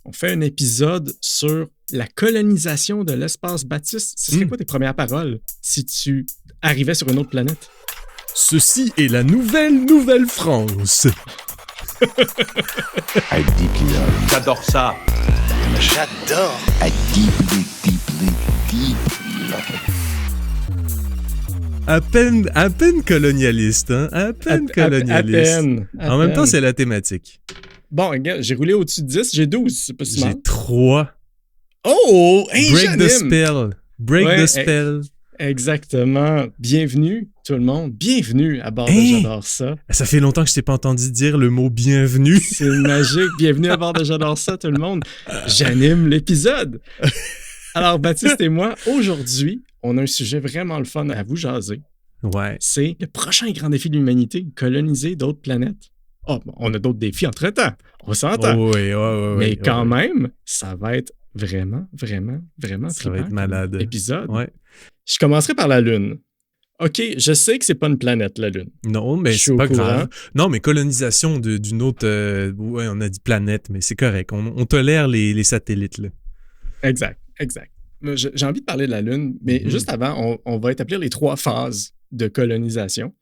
on fait un épisode sur la colonisation de l'espace. Baptiste, ce serait quoi tes premières paroles si tu arrivais sur une autre planète? Ceci est la Nouvelle-France. I deeply love. J'adore ça. J'adore. I deeply love. À peine colonialiste, hein? À peine colonialiste. En même temps, c'est la thématique. Bon, regarde, j'ai roulé au-dessus de 10, j'ai 12, c'est pas si mal. J'ai 3. Oh! Hey, Break the spell. Break the spell. Exactement. Bienvenue, tout le monde. Bienvenue à bord de J'adore ça. Ça fait longtemps que je t'ai pas entendu dire le mot bienvenue. C'est magique. Bienvenue à bord de J'adore ça, tout le monde. J'anime l'épisode. Alors, Baptiste et moi, aujourd'hui, on a un sujet vraiment le fun à vous jaser. Ouais. C'est le prochain grand défi de l'humanité, coloniser d'autres planètes. Oh, bon, on a d'autres défis entre-temps. On s'entend. Oh, oui, mais quand même, ça va être vraiment ça va être malade. Épisode. Ouais. Je commencerai par la Lune. OK, je sais que c'est pas une planète, la Lune. Non, mais c'est pas grave. Non, mais colonisation d'une autre... ouais, on a dit planète, mais c'est correct. On tolère les satellites, là. Exact. J'ai envie de parler de la Lune, mais juste avant, on va établir les 3 phases de colonisation.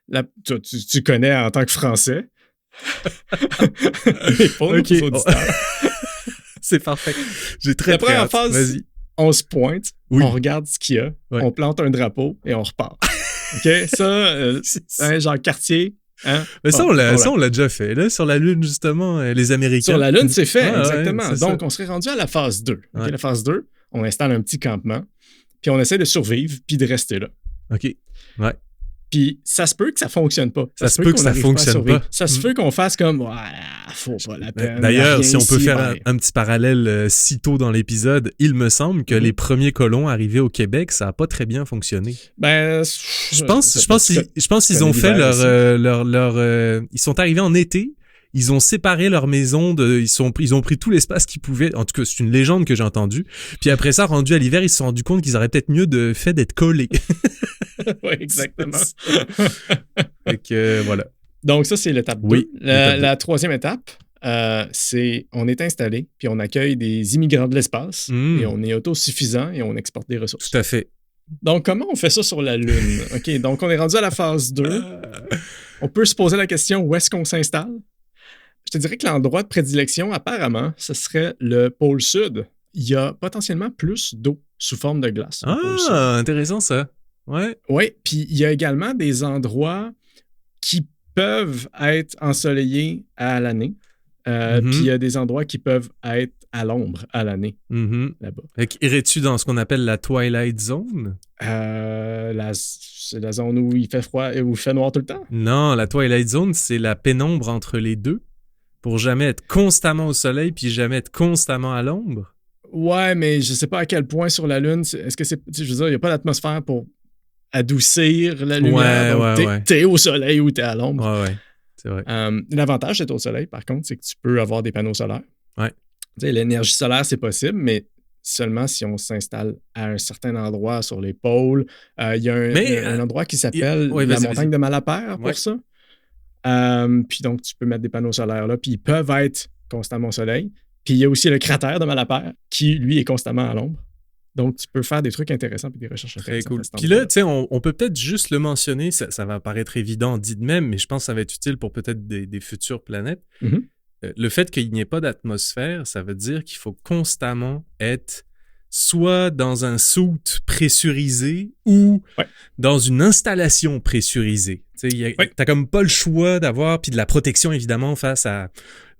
Là, tu connais en tant que Français. Mais pour nos auditeurs. C'est parfait. J'ai très La première phase, vas-y. On se pointe, on regarde ce qu'il y a, on plante un drapeau et on repart. OK? Ça, genre quartier. Hein? Mais ça, on l'a déjà fait. Là, sur la Lune, justement, les Américains. Sur la Lune, c'est fait, exactement. Ouais, donc, on serait rendu à la phase 2. Okay? La phase 2, on installe un petit campement, puis on essaie de survivre, puis de rester là. OK. Ouais. Puis ça se peut que ça fonctionne pas. Ça se peut que ça fonctionne pas. Ça se peut qu'on fasse comme faut pas la peine. D'ailleurs, si on peut faire un petit parallèle si tôt dans l'épisode, il me semble que les premiers colons arrivés au Québec, ça a pas très bien fonctionné. Ben, je pense qu'ils ont fait ils sont arrivés en été. Ils ont séparé leur maison, ils ont pris tout l'espace qu'ils pouvaient. En tout cas, c'est une légende que j'ai entendue. Puis après ça, rendu à l'hiver, ils se sont rendus compte qu'ils auraient peut-être mieux d'être collés. Oui, exactement. Fait que, voilà. Donc ça, c'est l'étape 2. Oui, la troisième étape, c'est on est installé, puis on accueille des immigrants de l'espace, et on est autosuffisant, et on exporte des ressources. Tout à fait. Donc, comment on fait ça sur la Lune? OK, donc on est rendu à la phase 2. On peut se poser la question, où est-ce qu'on s'installe? Je te dirais que l'endroit de prédilection, apparemment, ce serait le pôle Sud. Il y a potentiellement plus d'eau sous forme de glace. Ah, intéressant ça. Ouais. Oui, puis il y a également des endroits qui peuvent être ensoleillés à l'année. Puis il y a des endroits qui peuvent être à l'ombre à l'année, là-bas. Irais-tu dans ce qu'on appelle la Twilight Zone? C'est la zone où il fait froid et où il fait noir tout le temps? Non, la Twilight Zone, c'est la pénombre entre les deux. Pour jamais être constamment au soleil puis jamais être constamment à l'ombre? Ouais, mais je sais pas à quel point sur la Lune, est-ce que c'est... Je veux dire, il n'y a pas d'atmosphère pour adoucir la lumière. Donc, t'es au soleil ou t'es à l'ombre. Ouais, c'est vrai. L'avantage d'être au soleil, par contre, c'est que tu peux avoir des panneaux solaires. Ouais. Tu sais, l'énergie solaire, c'est possible, mais seulement si on s'installe à un certain endroit sur les pôles. Il y a un endroit qui s'appelle la montagne de Malapert pour ça. Puis donc, tu peux mettre des panneaux solaires là, puis ils peuvent être constamment au soleil. Puis il y a aussi le cratère de Malapert qui, lui, est constamment à l'ombre. Donc, tu peux faire des trucs intéressants et des recherches intéressantes. Très cool. Puis là, tu sais, on peut peut-être juste le mentionner, ça va paraître évident dit de même, mais je pense que ça va être utile pour peut-être des futures planètes. Le fait qu'il n'y ait pas d'atmosphère, ça veut dire qu'il faut constamment être soit dans un suit pressurisé ou dans une installation pressurisée. T'as comme pas le choix d'avoir, puis de la protection évidemment face à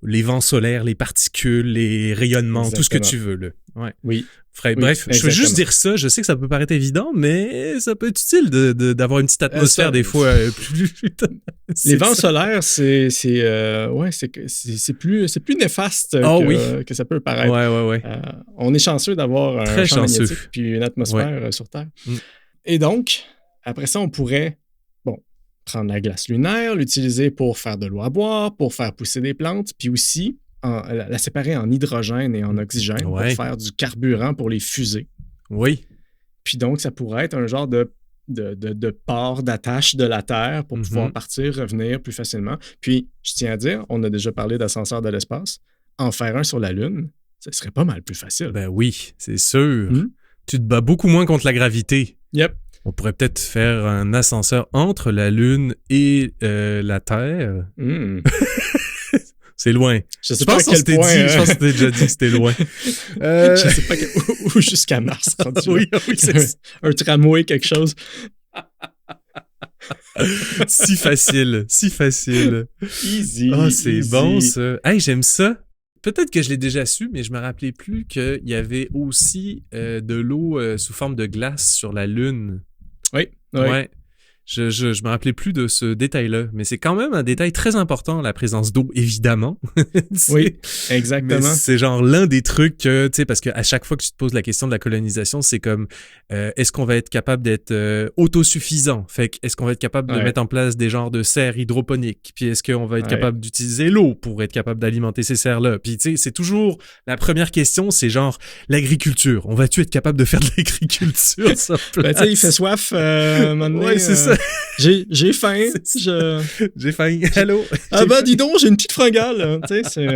les vents solaires, les particules, les rayonnements, tout ce que tu veux. Là. Ouais. Oui. Bref, je veux juste dire ça. Je sais que ça peut paraître évident, mais ça peut être utile d'avoir une petite atmosphère des fois plus... Les vents solaires, c'est plus néfaste que ça peut paraître. Ouais. On est chanceux d'avoir un champ magnétique puis une atmosphère sur Terre. Et donc, après ça, on pourrait prendre la glace lunaire, l'utiliser pour faire de l'eau à boire, pour faire pousser des plantes, puis aussi la séparer en hydrogène et en oxygène pour faire du carburant pour les fusées. Oui. Puis donc, ça pourrait être un genre de port d'attache de la Terre pour pouvoir partir, revenir plus facilement. Puis, je tiens à dire, on a déjà parlé d'ascenseur de l'espace. En faire un sur la Lune, ce serait pas mal plus facile. Ben oui, c'est sûr. Tu te bats beaucoup moins contre la gravité. Yep. On pourrait peut-être faire un ascenseur entre la Lune et la Terre. C'est loin. Je sais pas à quel point. Je pense que t'es déjà dit que c'était loin. Je sais pas où jusqu'à Mars. Oui, c'est un tramway, quelque chose. Si facile. Easy. Ah, c'est bon, ça. Hey, j'aime ça. Peut-être que je l'ai déjà su, mais je me rappelais plus qu'il y avait aussi de l'eau sous forme de glace sur la Lune. Oui. Ouais. Je me rappelais plus de ce détail-là, mais c'est quand même un détail très important, la présence d'eau, évidemment. Oui, exactement. Mais c'est genre l'un des trucs que, tu sais, parce qu'à chaque fois que tu te poses la question de la colonisation, c'est comme, est-ce qu'on va être capable d'être autosuffisant? Fait que, est-ce qu'on va être capable de mettre en place des genres de serres hydroponiques? Puis est-ce qu'on va être capable d'utiliser l'eau pour être capable d'alimenter ces serres-là? Puis, tu sais, c'est toujours, la première question, c'est genre, l'agriculture. On va-tu être capable de faire de l'agriculture sur place? Ben, tu sais, il fait soif, maintenant. Ouais, c'est ça. J'ai faim. J'ai faim. Allô? Ah ben, dis donc, j'ai une petite fringale. Tu sais, c'est...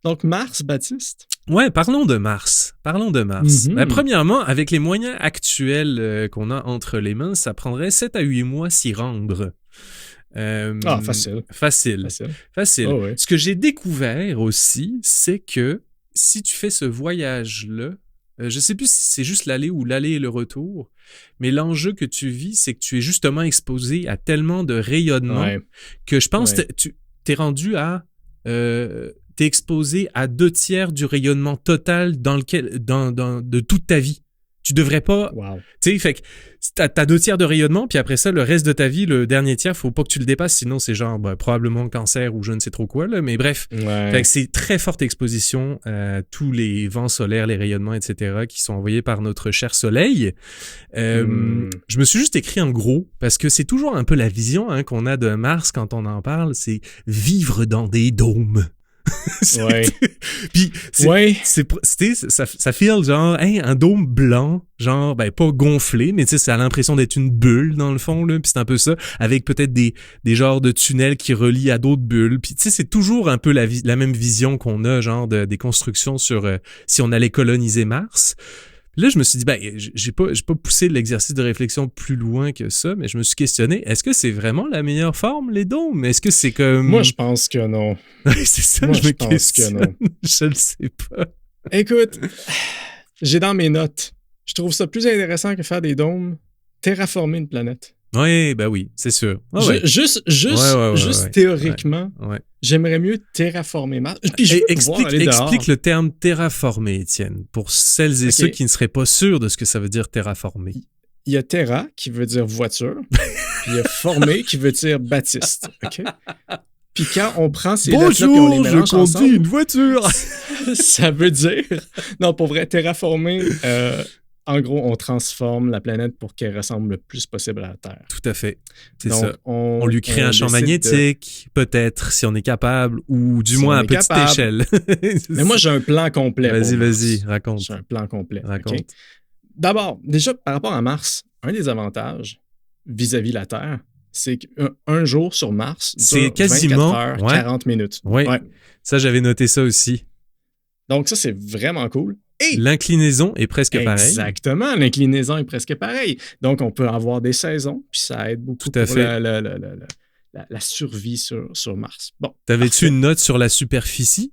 Donc, Mars, Baptiste? Ouais, parlons de Mars. Ben, premièrement, avec les moyens actuels qu'on a entre les mains, ça prendrait 7 à 8 mois s'y rendre. Facile. Oh, ouais. Ce que j'ai découvert aussi, c'est que si tu fais ce voyage-là, je sais plus si c'est juste l'aller ou l'aller et le retour, mais l'enjeu que tu vis, c'est que tu es justement exposé à tellement de rayonnement que je pense que tu t'es rendu à... t'es exposé à 2/3 du rayonnement total de toute ta vie. Tu devrais pas... Tu sais, fait que t'as 2/3 de rayonnement, puis après ça, le reste de ta vie, le dernier tiers, faut pas que tu le dépasses, sinon c'est genre probablement cancer ou je ne sais trop quoi, là, mais bref. Fait que c'est très forte exposition à tous les vents solaires, les rayonnements, etc., qui sont envoyés par notre cher soleil. Je me suis juste écrit en gros, parce que c'est toujours un peu la vision qu'on a de Mars quand on en parle, c'est vivre dans des dômes. Puis ça feel genre un dôme blanc, genre ben pas gonflé, mais tu sais ça a l'impression d'être une bulle dans le fond là, puis c'est un peu ça avec peut-être des genres de tunnels qui relient à d'autres bulles. Puis tu sais c'est toujours un peu la même vision qu'on a genre des constructions sur si on allait coloniser Mars. Là, je me suis dit, ben, j'ai pas poussé l'exercice de réflexion plus loin que ça, mais je me suis questionné, est-ce que c'est vraiment la meilleure forme, les dômes? Est-ce que c'est comme... Moi, je pense que non. C'est ça, Moi, je me questionne. Que non. Je le sais pas. Écoute, j'ai dans mes notes, je trouve ça plus intéressant que faire des dômes, terraformer une planète. Oui, ben oui, c'est sûr. Juste théoriquement, j'aimerais mieux terraformer Mars. Puis explique le terme terraformer, Étienne, pour celles et ceux qui ne seraient pas sûrs de ce que ça veut dire terraformer. Il y a terra qui veut dire voiture, puis il y a formé qui veut dire Baptiste. OK? Puis quand on prend ces lettres-là et on les mélange ensemble... Bonjour, je conduis une voiture! Ça veut dire... Non, pour vrai, terraformer... En gros, on transforme la planète pour qu'elle ressemble le plus possible à la Terre. Tout à fait. C'est donc, ça. On lui crée un champ magnétique, peut-être, si on est capable, ou du moins à petite échelle. Mais moi, j'ai un plan complet. Vas-y, raconte. J'ai un plan complet. Raconte. Okay? D'abord, déjà, par rapport à Mars, un des avantages vis-à-vis la Terre, c'est qu'un jour sur Mars, c'est quasiment 24 heures, 40 minutes. Oui. Ouais. Ça, j'avais noté ça aussi. Donc, ça, c'est vraiment cool. Et l'inclinaison est presque pareille. Exactement, l'inclinaison est presque pareille. Donc, on peut avoir des saisons, puis ça aide beaucoup pour la survie sur Mars. Bon. T'avais-tu une note sur la superficie?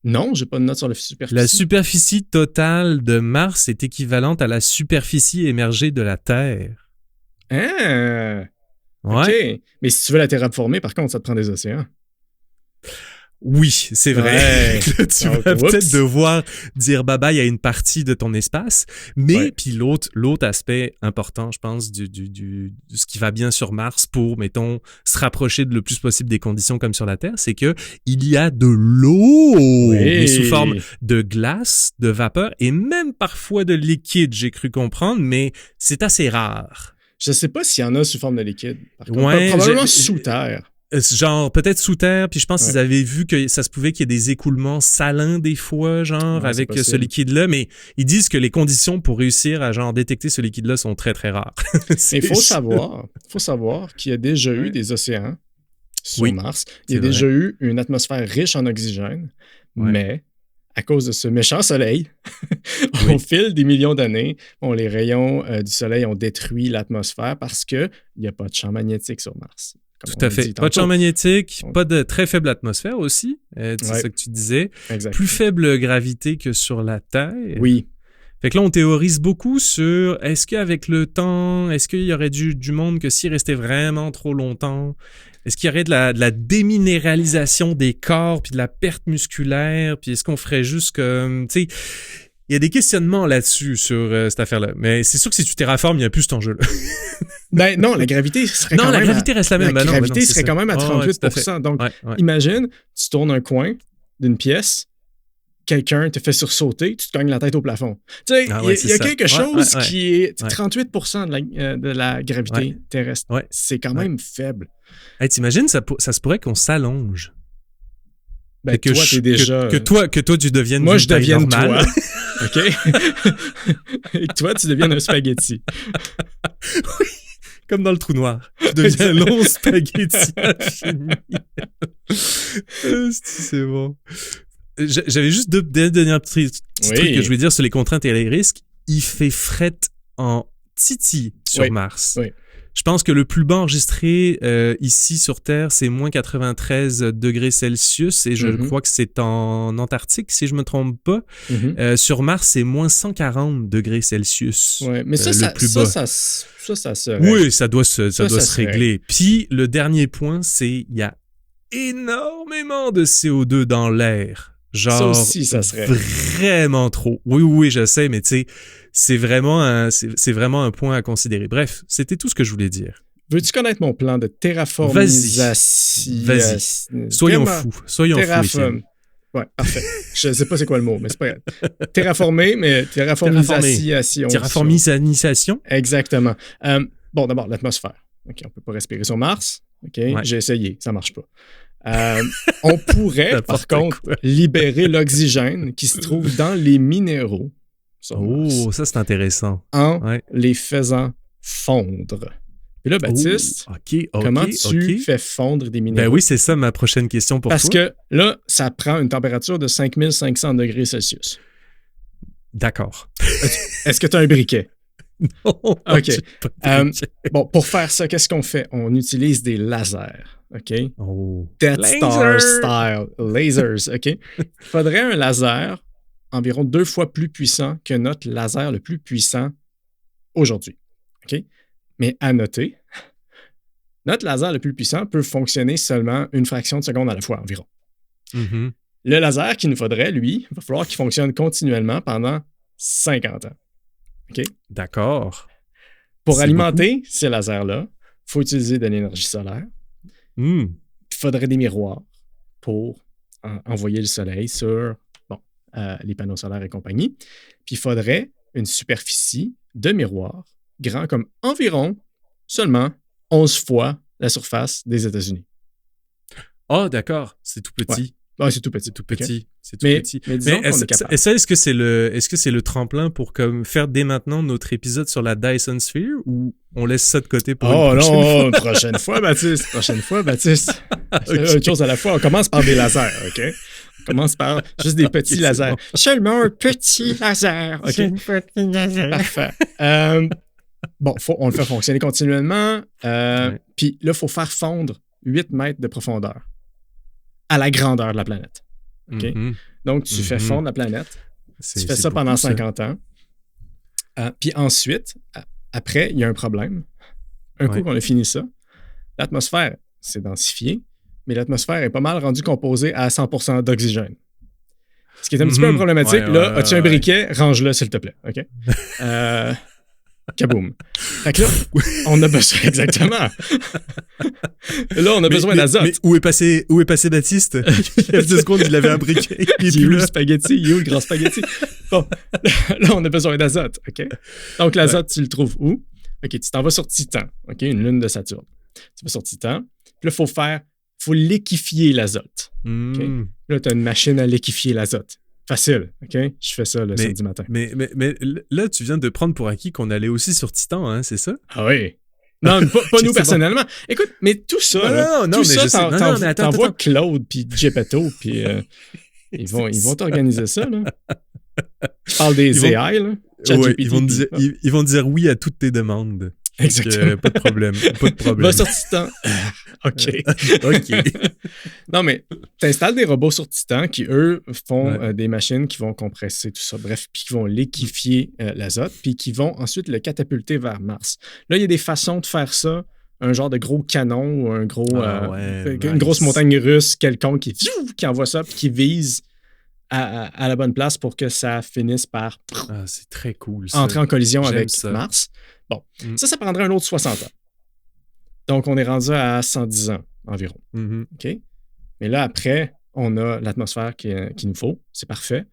Non, j'ai pas de note sur la superficie. La superficie totale de Mars est équivalente à la superficie émergée de la Terre. Ah! Ouais. OK. Mais si tu veux la terraformer, par contre, ça te prend des océans. Oui, c'est vrai. Là, tu vas peut-être devoir dire bye-bye à une partie de ton espace. Mais, puis l'autre aspect important, je pense, de ce qui va bien sur Mars pour, mettons, se rapprocher le plus possible des conditions comme sur la Terre, c'est que il y a de l'eau, mais sous forme de glace, de vapeur et même parfois de liquide, j'ai cru comprendre, mais c'est assez rare. Je sais pas s'il y en a sous forme de liquide. Par contre, probablement sous terre. Genre, peut-être sous terre, puis je pense qu'ils avaient vu que ça se pouvait qu'il y ait des écoulements salins des fois, genre, avec ce liquide-là, mais ils disent que les conditions pour réussir à, genre, détecter ce liquide-là sont très, très rares. Il faut savoir qu'il y a déjà eu des océans sur Mars. Il y a déjà eu une atmosphère riche en oxygène, mais à cause de ce méchant soleil, au fil des millions d'années, les rayons du soleil ont détruit l'atmosphère parce qu'il n'y a pas de champ magnétique sur Mars. Tout à fait. Pas de champ magnétique, pas de très faible atmosphère aussi, c'est ça que tu disais. Exactement. Plus faible gravité que sur la Terre. Oui. Fait que là, on théorise beaucoup sur est-ce qu'avec le temps, est-ce qu'il y aurait du monde que s'il restait vraiment trop longtemps, est-ce qu'il y aurait de la déminéralisation des corps puis de la perte musculaire, puis est-ce qu'on ferait juste comme, tu sais, il y a des questionnements là-dessus sur cette affaire-là. Mais c'est sûr que si tu terraformes, il n'y a plus cet enjeu-là. Ben non, la gravité serait quand même... Non, la gravité reste la même. La gravité serait quand même à 38%. Donc, imagine, tu tournes un coin d'une pièce, quelqu'un te fait sursauter, tu te cognes la tête au plafond. Tu sais, il y a quelque chose qui est 38% de la gravité terrestre. Ouais. C'est quand même faible. Hey, t'imagines, ça se pourrait qu'on s'allonge. Ben, que toi, t'es déjà... Que toi, tu deviennes moi, je devienne normale. Toi. OK? Et que toi, tu deviennes un spaghetti. Oui. Comme dans le trou noir. Tu deviens un long spaghetti infini. C'est bon. J'avais juste deux derniers petits trucs que je voulais dire sur les contraintes et les risques. Il fait fret en titi sur Mars. Oui. Je pense que le plus bas enregistré ici sur Terre, c'est moins 93 degrés Celsius et je crois que c'est en Antarctique, si je ne me trompe pas. Sur Mars, c'est moins 140 degrés Celsius. Oui, mais ça, le plus bas. Ça se règle. Oui, ça doit se régler. Puis le dernier point, c'est qu'il y a énormément de CO2 dans l'air. Genre, ça aussi, ça serait vraiment trop. Oui, je sais, mais tu sais, c'est vraiment un point à considérer. Bref, c'était tout ce que je voulais dire. Veux-tu connaître mon plan de terraformisation? Vas-y. Soyons fous ici. Ouais, parfait. Je ne sais pas c'est quoi le mot, mais c'est pas grave. Terraformer, mais terraformisation. Terraformisation? Exactement. Bon, d'abord, l'atmosphère. OK, on ne peut pas respirer sur Mars. OK, j'ai essayé, ça ne marche pas. On pourrait, par contre, libérer l'oxygène qui se trouve dans les minéraux. Ça, c'est intéressant. En les faisant fondre. Et là, Baptiste, comment tu fais fondre des minéraux? Ben oui, c'est ça ma prochaine question pour Parce toi. Parce que là, ça prend une température de 5500 degrés Celsius. D'accord. Est-ce que tu as un briquet? Non. OK. Bon, pour faire ça, qu'est-ce qu'on fait? On utilise des lasers. OK? Death Star style. Lasers. OK? Il faudrait un laser environ 2 fois plus puissant que notre laser le plus puissant aujourd'hui. OK? Mais à noter, notre laser le plus puissant peut fonctionner seulement une fraction de seconde à la fois environ. Mm-hmm. Le laser qu'il nous faudrait, lui, il va falloir qu'il fonctionne continuellement pendant 50 ans. OK? D'accord. Pour alimenter ces lasers-là, il faut utiliser de l'énergie solaire. Il faudrait des miroirs pour envoyer le soleil sur les panneaux solaires et compagnie. Puis il faudrait une superficie de miroirs grand comme environ seulement 11 fois la surface des États-Unis. Oh, d'accord. C'est tout petit. Ouais, c'est tout petit. C'est tout petit. Okay. C'est tout petit. Mais disons qu'on est capable. Est-ce que c'est le tremplin pour comme faire dès maintenant notre épisode sur la Dyson Sphere ou on laisse ça de côté pour une prochaine fois? Une prochaine fois, Baptiste. Okay. Une chose à la fois. On commence par des lasers, OK? On commence par juste des petits lasers. Bon. Seulement un petit laser, OK? Un petit laser. Parfait. On le fait fonctionner continuellement. Puis là, il faut faire fondre 8 mètres de profondeur à la grandeur de la planète. Okay? Donc, tu fais fondre la planète. Tu fais ça pendant 50 ans. Puis ensuite, après, il y a un problème. Un coup qu'on a fini ça, l'atmosphère s'est densifiée, mais l'atmosphère est pas mal rendue composée à 100% d'oxygène. Ce qui est un petit peu problématique. Là, as-tu un briquet? Range-le, s'il te plaît. OK? Kaboum. Fait que là, on a besoin, exactement. Là, on a besoin d'azote. Mais où est passé Baptiste? Il y a 2 secondes, il avait un briquet. Il est où le spaghetti? Il est où le grand spaghetti? Bon, là, on a besoin d'azote, OK? Donc, l'azote, tu le trouves où? OK, tu t'en vas sur Titan, OK? Une lune de Saturne. Tu vas sur Titan. Puis là, il faut liquéfier l'azote. OK? Là, tu as une machine à liquéfier l'azote. Facile, OK? Je fais ça le samedi matin. Mais là, tu viens de prendre pour acquis qu'on allait aussi sur Titan, hein, c'est ça? Ah oui. Non, pas nous personnellement. Écoute, mais tout ça, t'envoies Claude puis Geppetto, puis Ils vont t'organiser ça, là. Je parle des AI, là. Ouais, ils vont dire oui à toutes tes demandes. Exactement. Pas de problème. Va sur Titan. OK. Non, mais tu installes des robots sur Titan qui, eux, font des machines qui vont compresser tout ça. Bref, puis qui vont liquéfier l'azote, puis qui vont ensuite le catapulter vers Mars. Là, il y a des façons de faire ça. Un genre de gros canon ou un gros, une grosse montagne russe quelconque qui envoie ça, puis qui vise à la bonne place pour que ça finisse par c'est très cool, entrer en collision avec Mars. Bon, ça prendrait un autre 60 ans. Donc, on est rendu à 110 ans environ. OK? Mais là, après, on a l'atmosphère qu'il nous faut. C'est parfait.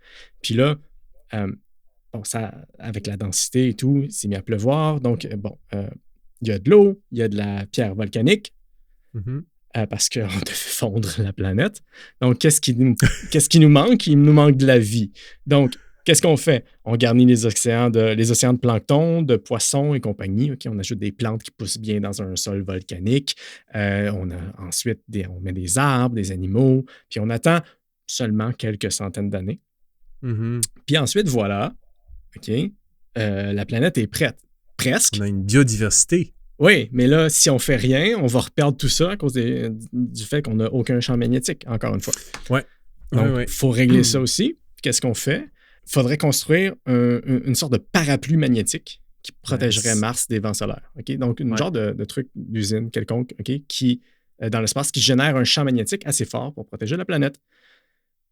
Puis là, ça, avec la densité et tout, il s'est mis à pleuvoir. Donc, il y a de l'eau, il y a de la pierre volcanique. Parce qu'on devait fondre la planète. Donc, qu'est-ce qui nous manque? Il nous manque de la vie. Donc, qu'est-ce qu'on fait? On garnit les océans de plancton, de poissons et compagnie. Okay? On ajoute des plantes qui poussent bien dans un sol volcanique. Ensuite, on met des arbres, des animaux. Puis on attend seulement quelques centaines d'années. Puis ensuite, voilà. OK? La planète est prête. Presque. On a une biodiversité. Oui, mais là, si on fait rien, on va reperdre tout ça à cause du fait qu'on n'a aucun champ magnétique, encore une fois. Ouais. Donc, il faut régler ça aussi. Qu'est-ce qu'on fait? Il faudrait construire une sorte de parapluie magnétique qui protégerait Mars des vents solaires. Okay? Donc, une genre de truc d'usine quelconque qui, dans l'espace, qui génère un champ magnétique assez fort pour protéger la planète.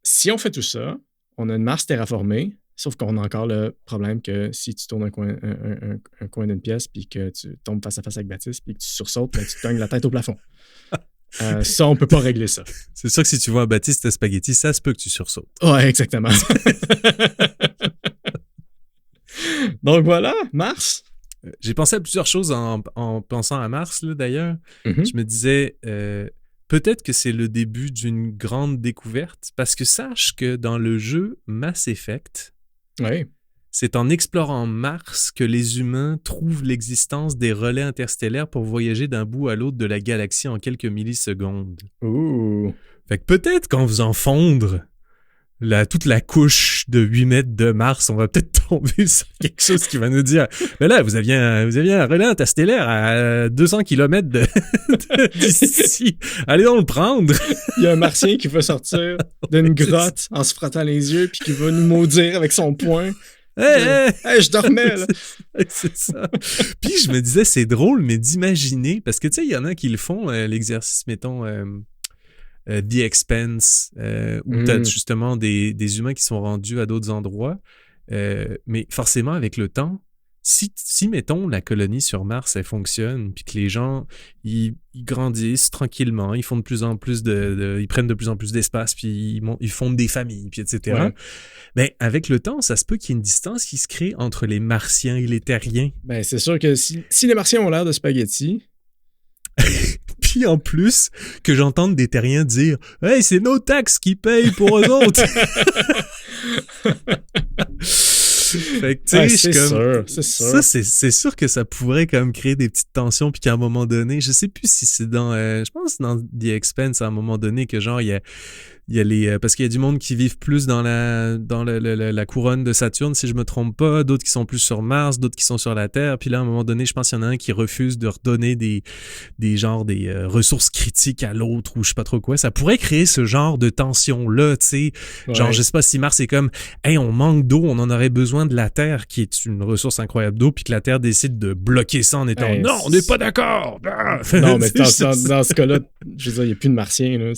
Si on fait tout ça, on a une Mars terraformée, sauf qu'on a encore le problème que si tu tournes un coin d'une pièce puis que tu tombes face à face avec Baptiste puis que tu sursautes, tu te cognes la tête au plafond. Ça, on ne peut pas régler ça. C'est sûr que si tu vois un Baptiste spaghetti, ça se peut que tu sursautes. Ouais, exactement. Donc voilà, Mars. J'ai pensé à plusieurs choses en pensant à Mars, là, d'ailleurs. Je me disais, peut-être que c'est le début d'une grande découverte, parce que sache que dans le jeu Mass Effect, c'est en explorant Mars que les humains trouvent l'existence des relais interstellaires pour voyager d'un bout à l'autre de la galaxie en quelques millisecondes. Ouh. Fait que peut-être qu'en faisant fondre toute la couche de 8 mètres de Mars, on va peut-être tomber sur quelque chose qui va nous dire « Mais là, vous aviez un relais interstellaire à 200 km d'ici. Allez donc le prendre! » Il y a un martien qui va sortir d'une grotte en se frottant les yeux puis qui va nous maudire avec son poing. Hey, je dormais, là. C'est ça. Puis je me disais, c'est drôle, mais d'imaginer, parce que tu sais, il y en a qui le font, l'exercice, mettons, The Expanse, où tu as justement des humains qui sont rendus à d'autres endroits. Mais forcément, avec le temps, si mettons, la colonie sur Mars, elle fonctionne, puis que les gens, ils grandissent tranquillement, ils font de plus en plus ils prennent de plus en plus d'espace, puis ils fondent des familles, puis etc. Ouais. Ben, avec le temps, ça se peut qu'il y ait une distance qui se crée entre les Martiens et les Terriens. Ben, c'est sûr que si les Martiens ont l'air de spaghettis... Puis en plus, que j'entende des Terriens dire « Hey, c'est nos taxes qui payent pour eux autres! » Fait que, tu sais, c'est sûr. Ça, c'est sûr que ça pourrait comme créer des petites tensions, puis qu'à un moment donné, je sais plus si c'est dans, je pense que c'est dans The Expanse à un moment donné que genre, il y a les, parce qu'il y a du monde qui vivent plus dans la couronne de Saturne, si je me trompe pas, d'autres qui sont plus sur Mars, d'autres qui sont sur la Terre, puis là, à un moment donné, je pense qu'il y en a un qui refuse de redonner des ressources critiques à l'autre, ou je sais pas trop quoi. Ça pourrait créer ce genre de tension-là, tu sais. Genre, je sais pas si Mars est comme, hey, on manque d'eau, on en aurait besoin de la Terre, qui est une ressource incroyable d'eau, puis que la Terre décide de bloquer ça en étant, non, on n'est pas d'accord! Non, mais dans ce cas-là, je veux dire, il n'y a plus de Martiens, là.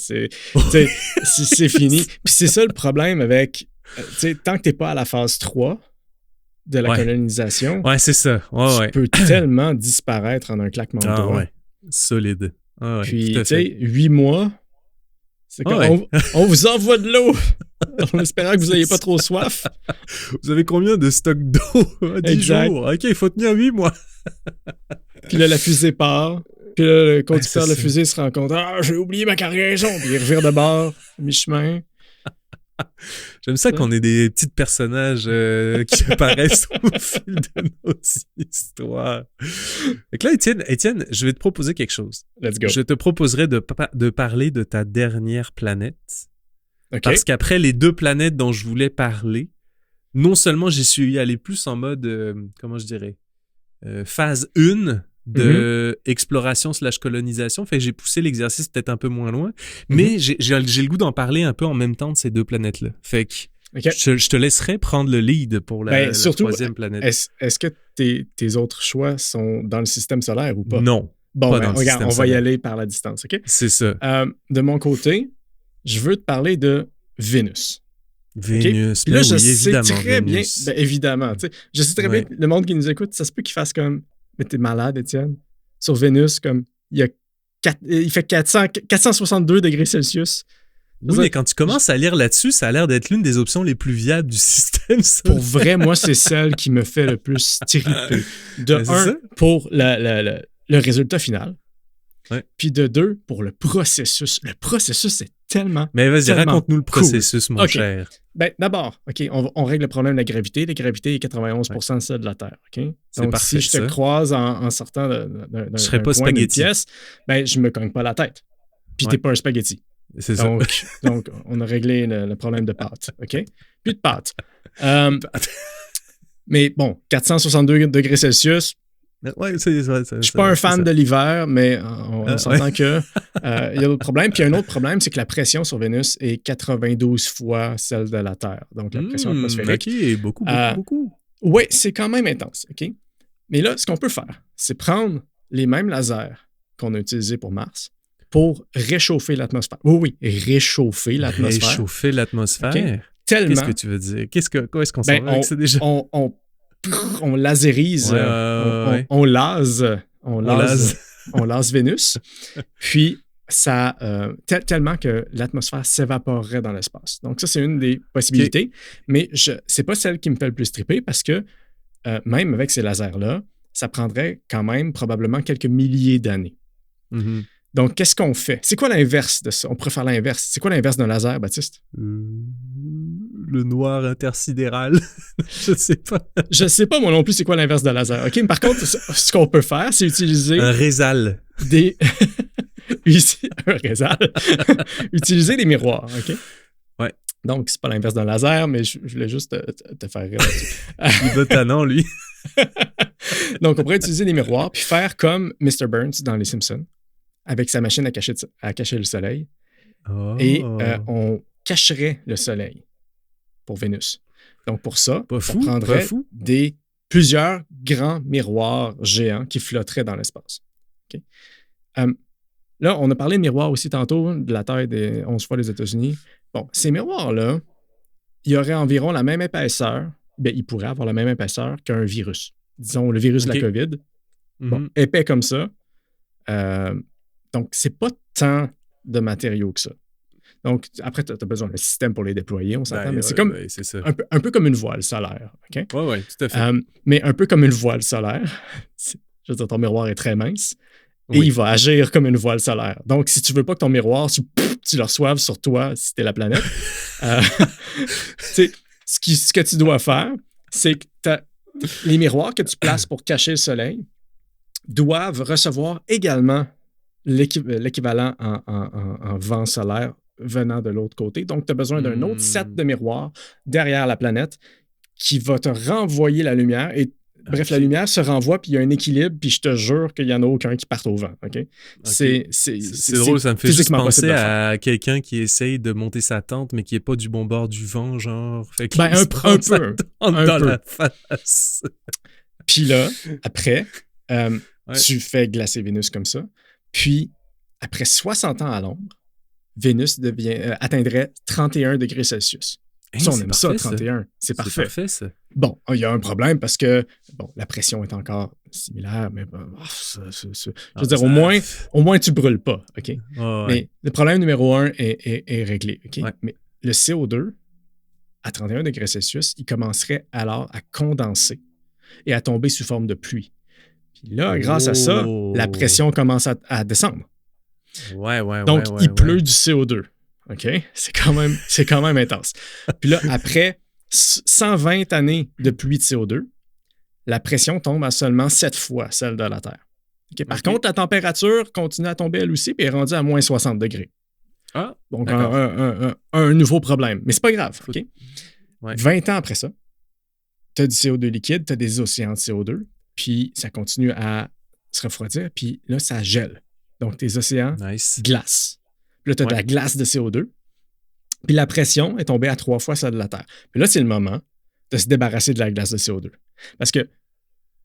C'est fini. Puis c'est ça le problème avec... tant que tu n'es pas à la phase 3 de la colonisation, c'est ça. Tu peux tellement disparaître en un claquement de doigts. Solide. Puis, tu sais, 8 mois, c'est comme on vous envoie de l'eau en espérant que vous n'ayez pas trop soif. Vous avez combien de stocks d'eau? 10 jours. OK, il faut tenir 8 mois. Puis là, la fusée part. Puis là, le conducteur de la fusée se rend compte « Ah, j'ai oublié ma cargaison! » Puis il revire de bord, mi-chemin. J'aime ça qu'on ait des petits personnages qui apparaissent au fil de nos histoires. Donc là, Étienne, je vais te proposer quelque chose. Let's go. Je te proposerai de parler de ta dernière planète. Okay. Parce qu'après les 2 planètes dont je voulais parler, non seulement j'y suis y allé plus en mode, comment je dirais, phase 1 de exploration/colonisation, fait que j'ai poussé l'exercice peut-être un peu moins loin, mais j'ai le goût d'en parler un peu en même temps de ces 2 planètes-là. Fait que je te laisserai prendre le lead pour la troisième planète. Est-ce que tes autres choix sont dans le système solaire ou pas? Non. Bon, regarde, on va y aller par la distance, OK? C'est ça. De mon côté, je veux te parler de Vénus. Vénus, okay? Là, je sais évidemment, très Vénus. Bien, évidemment. Je sais très bien que le monde qui nous écoute, ça se peut qu'il fasse comme « Mais t'es malade, Étienne. » Sur Vénus, comme il fait 462 degrés Celsius. Oui, mais quand tu commences à lire là-dessus, ça a l'air d'être l'une des options les plus viables du système solaire. Pour vrai, moi, c'est celle qui me fait le plus triper. Pour le résultat final. Ouais. Puis de 2, pour le processus. Le processus est tellement. Mais vas-y, raconte-nous le processus, mon cher. Ben, d'abord, OK, on règle le problème de la gravité. La gravité est 91% de celle de la Terre. OK? Donc, parfait, si je te croise en sortant d'un coin d'une pièce, ben, je me cogne pas la tête. Puis t'es pas un spaghetti. C'est donc, donc, on a réglé le problème de pâte. OK? Plus de pâte. Mais bon, 462 degrés Celsius. Je suis pas un fan de l'hiver, mais on s'entend que il y a d'autres problèmes. Puis un autre problème, c'est que la pression sur Vénus est 92 fois celle de la Terre. Donc, la pression atmosphérique. OK, beaucoup. Oui, c'est quand même intense. OK? Mais là, ce qu'on peut faire, c'est prendre les mêmes lasers qu'on a utilisés pour Mars pour réchauffer l'atmosphère. Oui, réchauffer l'atmosphère. Réchauffer l'atmosphère? Okay? Tellement. Qu'est-ce que tu veux dire? Quoi est-ce qu'on s'en va avec ça déjà? On lasérise, on lase Vénus, puis ça, tellement que l'atmosphère s'évaporerait dans l'espace. Donc ça, c'est une des possibilités, mais c'est pas celle qui me fait le plus triper parce que même avec ces lasers-là, ça prendrait quand même probablement quelques milliers d'années. Mm-hmm. Donc, qu'est-ce qu'on fait? C'est quoi l'inverse de ça? On pourrait faire l'inverse. C'est quoi l'inverse d'un laser, Baptiste? Le noir intersidéral. Je sais pas. Je sais pas, moi non plus, c'est quoi l'inverse d'un laser. OK, mais par contre, ce qu'on peut faire, c'est utiliser... Un rézal. Un rézal. Utiliser des miroirs, OK? Ouais. Donc, c'est pas l'inverse d'un laser, mais je voulais juste te faire rire là-dessus. Il veut tannant, lui. Donc, on pourrait utiliser des miroirs puis faire comme Mr. Burns dans Les Simpsons, avec sa machine à cacher le soleil. Oh. Et on cacherait le soleil pour Vénus. Donc, pour ça, on prendrait plusieurs grands miroirs géants qui flotteraient dans l'espace. Okay? Là, on a parlé de miroirs aussi tantôt, de la taille des 11 fois les États-Unis. Bon, ces miroirs-là, il y aurait environ la même épaisseur, bien, ils pourraient avoir la même épaisseur qu'un virus. Disons, le virus de la COVID. Bon, épais comme ça. Donc, c'est pas tant de matériaux que ça. Donc, après, tu as besoin d'un système pour les déployer, on s'entend, mais c'est comme un peu comme une voile solaire. OK? Oui, tout à fait. Mais un peu comme une voile solaire. Je veux dire, ton miroir est très mince et il va agir comme une voile solaire. Donc, si tu veux pas que ton miroir, tu le reçoives sur toi si tu es la planète, ce que tu dois faire, c'est que les miroirs que tu places pour cacher le soleil doivent recevoir également l'équivalent en vent solaire venant de l'autre côté. Donc, tu as besoin d'un autre set de miroirs derrière la planète qui va te renvoyer la lumière. Et bref, la lumière se renvoie, puis il y a un équilibre, puis je te jure qu'il n'y en a aucun qui parte au vent. Okay? C'est drôle, ça me fait juste penser à quelqu'un qui essaye de monter sa tente, mais qui n'est pas du bon bord du vent, genre. Fait un peu. Dans la face. Puis là, après, tu fais glacer Vénus comme ça. Puis, après 60 ans à l'ombre, Vénus atteindrait 31 degrés Celsius. Ça, on aime ça, 31. C'est parfait. C'est parfait, ça. Bon, il y a un problème parce que la pression est encore similaire, mais je veux dire, au moins, tu ne brûles pas. OK? Mais le problème numéro 1 est réglé. OK? Ouais. Mais le CO2, à 31 degrés Celsius, il commencerait alors à condenser et à tomber sous forme de pluie. Puis là, grâce à ça, la pression commence à descendre. Donc, il pleut du CO2. OK? C'est quand même intense. Puis là, après 120 années de pluie de CO2, la pression tombe à seulement 7 fois celle de la Terre. Okay? Par contre, la température continue à tomber elle aussi, puis est rendue à moins 60 degrés. Ah, donc un nouveau problème. Mais c'est pas grave, OK? Ouais. 20 ans après ça, tu as du CO2 liquide, tu as des océans de CO2, puis ça continue à se refroidir, puis là, ça gèle. Donc, tes océans glacent. Puis là, tu as de la glace de CO2, puis la pression est tombée à 3 fois celle de la Terre. Puis là, c'est le moment de se débarrasser de la glace de CO2. Parce que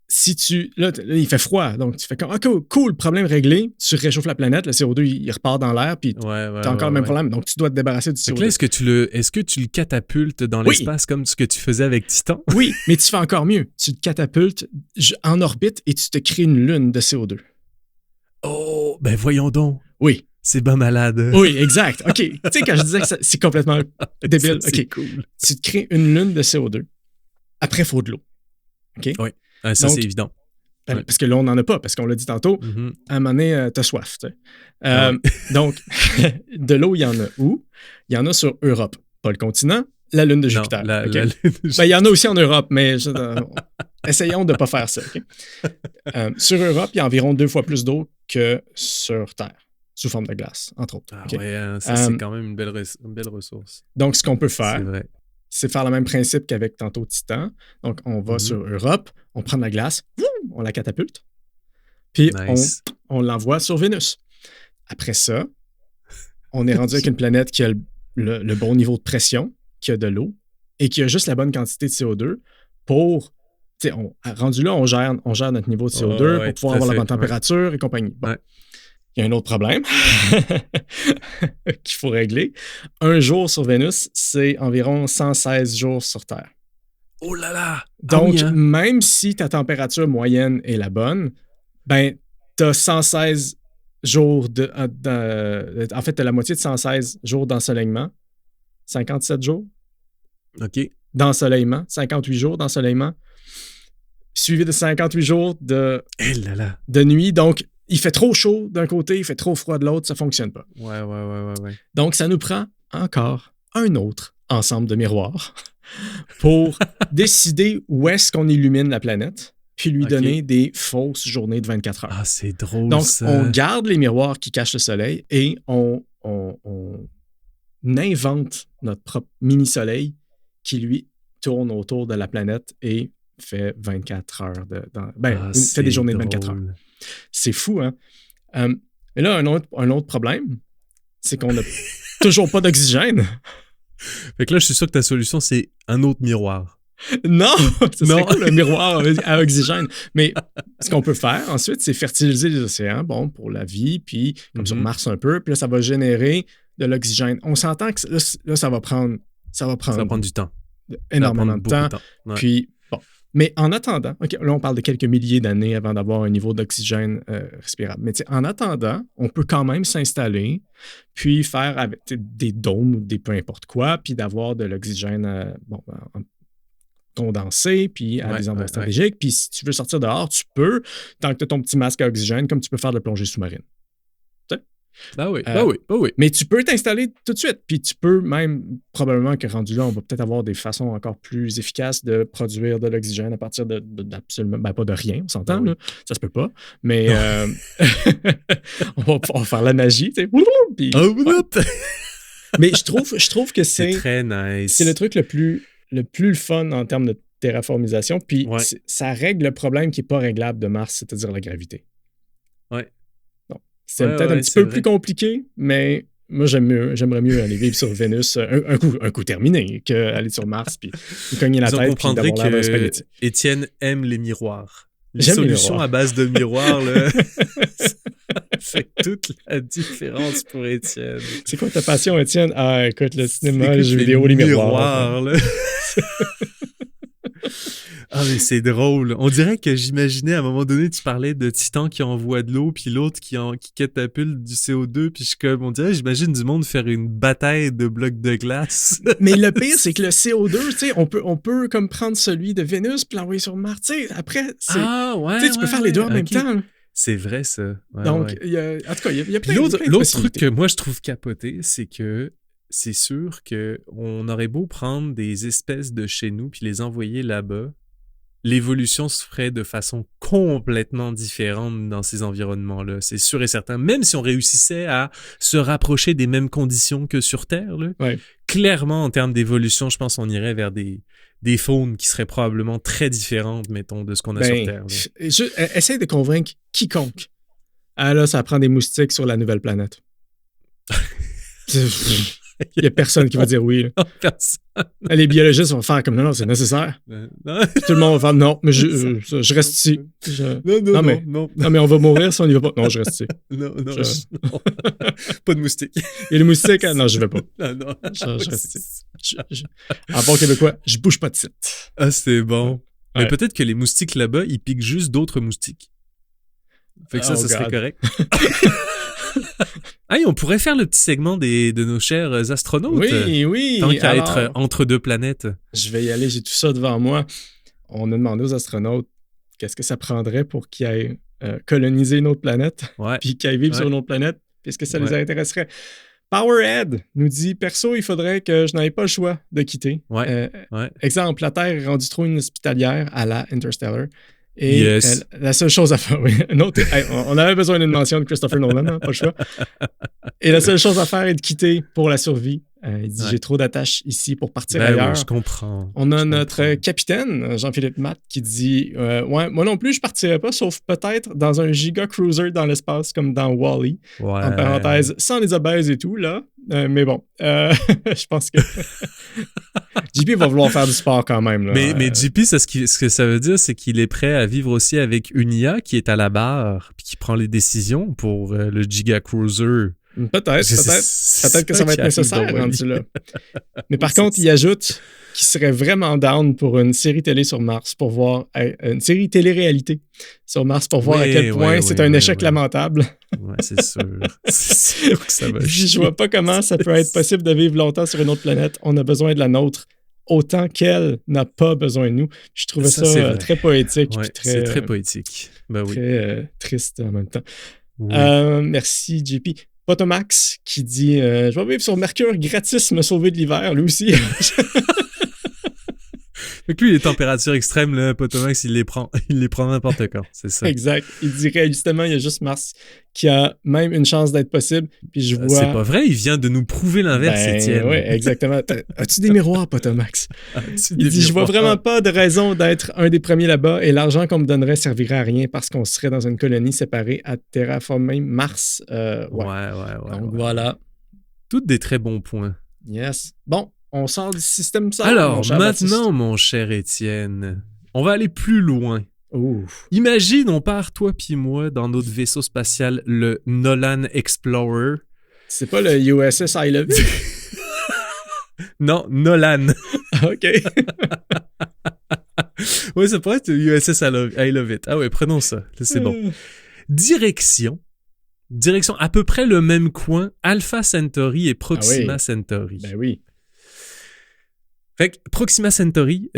si là, il fait froid, donc tu fais comme, cool, problème réglé, tu réchauffes la planète, le CO2, il repart dans l'air, puis tu as encore le même problème, donc tu dois te débarrasser du CO2. Donc là, est-ce que tu le catapultes dans l'espace comme ce que tu faisais avec Titan? Oui, mais tu fais encore mieux. Tu te catapultes en orbite et tu te crées une lune de CO2. Oh, ben voyons donc. Oui. C'est pas malade. Oui, exact. OK. Tu sais, quand je disais que c'est complètement débile, c'est cool. Tu te crées une lune de CO2. Après, il faut de l'eau. OK? Oui. Ça, donc, c'est évident. Parce que là, on n'en a pas, parce qu'on l'a dit tantôt, à un moment donné, t'as soif. Donc, de l'eau, il y en a où? Il y en a sur Europe. Pas le continent, la lune de Jupiter. La lune de Jupiter. Il y en a aussi en Europe, mais essayons de ne pas faire ça. Okay? Sur Europe, il y a environ 2 fois plus d'eau que sur Terre, sous forme de glace, entre autres. Ah ouais, ça, c'est quand même une belle ressource. Donc, ce qu'on peut faire, c'est vrai. C'est faire le même principe qu'avec tantôt Titan. Donc, on va sur Europe, on prend de la glace, on la catapulte, puis on l'envoie sur Vénus. Après ça, on est rendu avec une planète qui a le bon niveau de pression, qui a de l'eau et qui a juste la bonne quantité de CO2 pour... rendu là, on gère notre niveau de CO2 pour pouvoir avoir la bonne température et compagnie. Bon. Il y a un autre problème qu'il faut régler. Un jour sur Vénus, c'est environ 116 jours sur Terre. Oh là là! Donc, même si ta température moyenne est la bonne, ben, tu as 116 jours en fait, tu as la moitié de 116 jours d'ensoleillement. 57 jours. OK. D'ensoleillement. 58 jours d'ensoleillement. Suivi de 58 jours de nuit. Donc, il fait trop chaud d'un côté, il fait trop froid de l'autre, ça ne fonctionne pas. Ouais. Donc, ça nous prend encore un autre ensemble de miroirs pour décider où est-ce qu'on illumine la planète, puis lui donner des fausses journées de 24 heures. Ah, c'est drôle. Donc, ça. on garde les miroirs qui cachent le soleil et on invente notre propre mini-soleil qui, lui, tourne autour de la planète et fait 24 heures fait des journées de 24 heures. C'est fou, hein? Et là, un autre problème, c'est qu'on n'a toujours pas d'oxygène. Fait que là, je suis sûr que ta solution, c'est un autre miroir. Non! Ce serait cool, un miroir à oxygène. Mais ce qu'on peut faire ensuite, c'est fertiliser les océans, pour la vie, puis comme sur Mars un peu, puis là, ça va générer de l'oxygène. On s'entend que là, ça va prendre du temps. Énormément de temps. Ouais. Puis, mais en attendant, là, on parle de quelques milliers d'années avant d'avoir un niveau d'oxygène respirable. Mais en attendant, on peut quand même s'installer, puis faire avec des dômes ou des peu importe quoi, puis d'avoir de l'oxygène condensé, puis à des endroits stratégiques. Puis si tu veux sortir dehors, tu peux, tant que tu as ton petit masque à oxygène, comme tu peux faire de la plongée sous-marine. Ben oui. Mais tu peux t'installer tout de suite. Puis tu peux même, probablement que rendu là, on va peut-être avoir des façons encore plus efficaces de produire de l'oxygène à partir d'absolument, pas de rien, on s'entend, là. Ça se peut pas. Mais on va faire la magie, tu sais. Puis, mais je trouve que c'est très nice. C'est le truc le plus fun en termes de terraformisation. Puis ça règle le problème qui n'est pas réglable de Mars, c'est-à-dire la gravité. Ouais. C'est peut-être un petit peu plus compliqué, mais moi, j'aimerais mieux aller vivre sur Vénus un coup terminé qu'aller sur Mars puis cogner la tête puis d'avoir l'air d'un spaghetti. Étienne aime les miroirs. Les solutions à base de miroirs, là, ça fait toute la différence pour Étienne. C'est quoi ta passion, Étienne? Ah, écoute, le cinéma, les jeux vidéo, les miroirs. Là. Ah, mais c'est drôle. On dirait que j'imaginais à un moment donné, tu parlais de Titan qui envoie de l'eau, puis l'autre qui catapulte du CO2, puis on dirait, j'imagine du monde faire une bataille de blocs de glace. Mais le pire, c'est que le CO2, tu sais, on peut comme prendre celui de Vénus puis l'envoyer sur Mars. Tu sais, après, tu peux faire les deux en même temps. Là. C'est vrai, ça. Ouais, donc, en tout cas, il y a plein de l'autre truc que moi, je trouve capoté, c'est que c'est sûr qu'on aurait beau prendre des espèces de chez nous puis les envoyer là-bas, l'évolution se ferait de façon complètement différente dans ces environnements-là. C'est sûr et certain. Même si on réussissait à se rapprocher des mêmes conditions que sur Terre, là, clairement, en termes d'évolution, je pense qu'on irait vers des faunes qui seraient probablement très différentes, mettons, de ce qu'on a sur Terre. Essaye de convaincre quiconque. Ah là, ça prend des moustiques sur la nouvelle planète. Il n'y a personne qui va dire oui. Personne. Les biologistes vont faire comme non, c'est nécessaire. Tout le monde va faire non, mais je reste ici. Non, mais on va mourir si on n'y va pas. Non, je reste ici. Non. Pas de moustiques. Et les moustiques, non, je vais pas. Non. Je reste ici. En bon québécois, je bouge pas de site. Ah, c'est bon. Mais peut-être que les moustiques là-bas, ils piquent juste d'autres moustiques. Fait que ça serait correct. Hey, on pourrait faire le petit segment de nos chers astronautes. Oui. Tant qu'à être entre deux planètes. Je vais y aller, j'ai tout ça devant moi. On a demandé aux astronautes qu'est-ce que ça prendrait pour qu'ils aillent coloniser une autre planète, puis qu'ils aillent vivre sur une autre planète, puis est-ce que ça les intéresserait? Powerhead nous dit, perso, il faudrait que je n'aie pas le choix de quitter. Exemple, la Terre est rendue trop inhospitalière à la Interstellar. Et la seule chose à faire, on avait besoin d'une mention de Christopher Nolan, pas le choix. Et la seule chose à faire est de quitter pour la survie. Il dit, j'ai trop d'attaches ici pour partir ailleurs. Oui, je comprends. On a notre capitaine, Jean-Philippe Matt, qui dit, moi non plus, je partirais pas, sauf peut-être dans un giga cruiser dans l'espace, comme dans Wall-E. En parenthèse, sans les obèses et tout, là. Mais bon, je pense que JP va vouloir faire du sport quand même. Là. Mais JP, ce que ça veut dire, c'est qu'il est prêt à vivre aussi avec une IA qui est à la barre puis qui prend les décisions pour le Giga Cruiser. Peut-être que ça va être nécessaire rendu là. Mais par contre, il ajoute qu'il serait vraiment down pour une série télé sur Mars pour voir une série télé-réalité sur Mars pour voir à quel point c'est un échec lamentable. Ouais, c'est sûr. C'est sûr que ça va chier. Je vois pas comment ça peut être possible de vivre longtemps sur une autre planète. On a besoin de la nôtre autant qu'elle n'a pas besoin de nous. Je trouvais ça très poétique. Ouais, c'est très poétique. Ben oui. Très triste en même temps. Oui. Merci, JP. Potomax qui dit je vais vivre sur Mercure gratis, me sauver de l'hiver, lui aussi. Fait que lui, les températures extrêmes, là, Potomax, il les prend n'importe quand, c'est ça. Exact. Il dirait justement, il y a juste Mars qui a même une chance d'être possible. Puis je vois... C'est pas vrai, il vient de nous prouver l'inverse, Étienne. Oui, exactement. As-tu des miroirs, Potomax? Il dit, je vois vraiment pas de raison d'être un des premiers là-bas et l'argent qu'on me donnerait servirait à rien parce qu'on serait dans une colonie séparée à terraformer Mars. Donc voilà. Toutes des très bons points. Yes. Bon. On sort du système solaire. Alors, maintenant, mon cher Étienne, on va aller plus loin. Ouf. Imagine, on part, toi puis moi, dans notre vaisseau spatial, le Nolan Explorer. C'est pas le USS I Love It? Non, Nolan. OK. Oui, ça pourrait être le USS I Love It. Ah ouais, prenons ça. C'est bon. Direction à peu près le même coin, Alpha Centauri et Proxima Centauri. Ben oui. Fait que Proxima Centauri,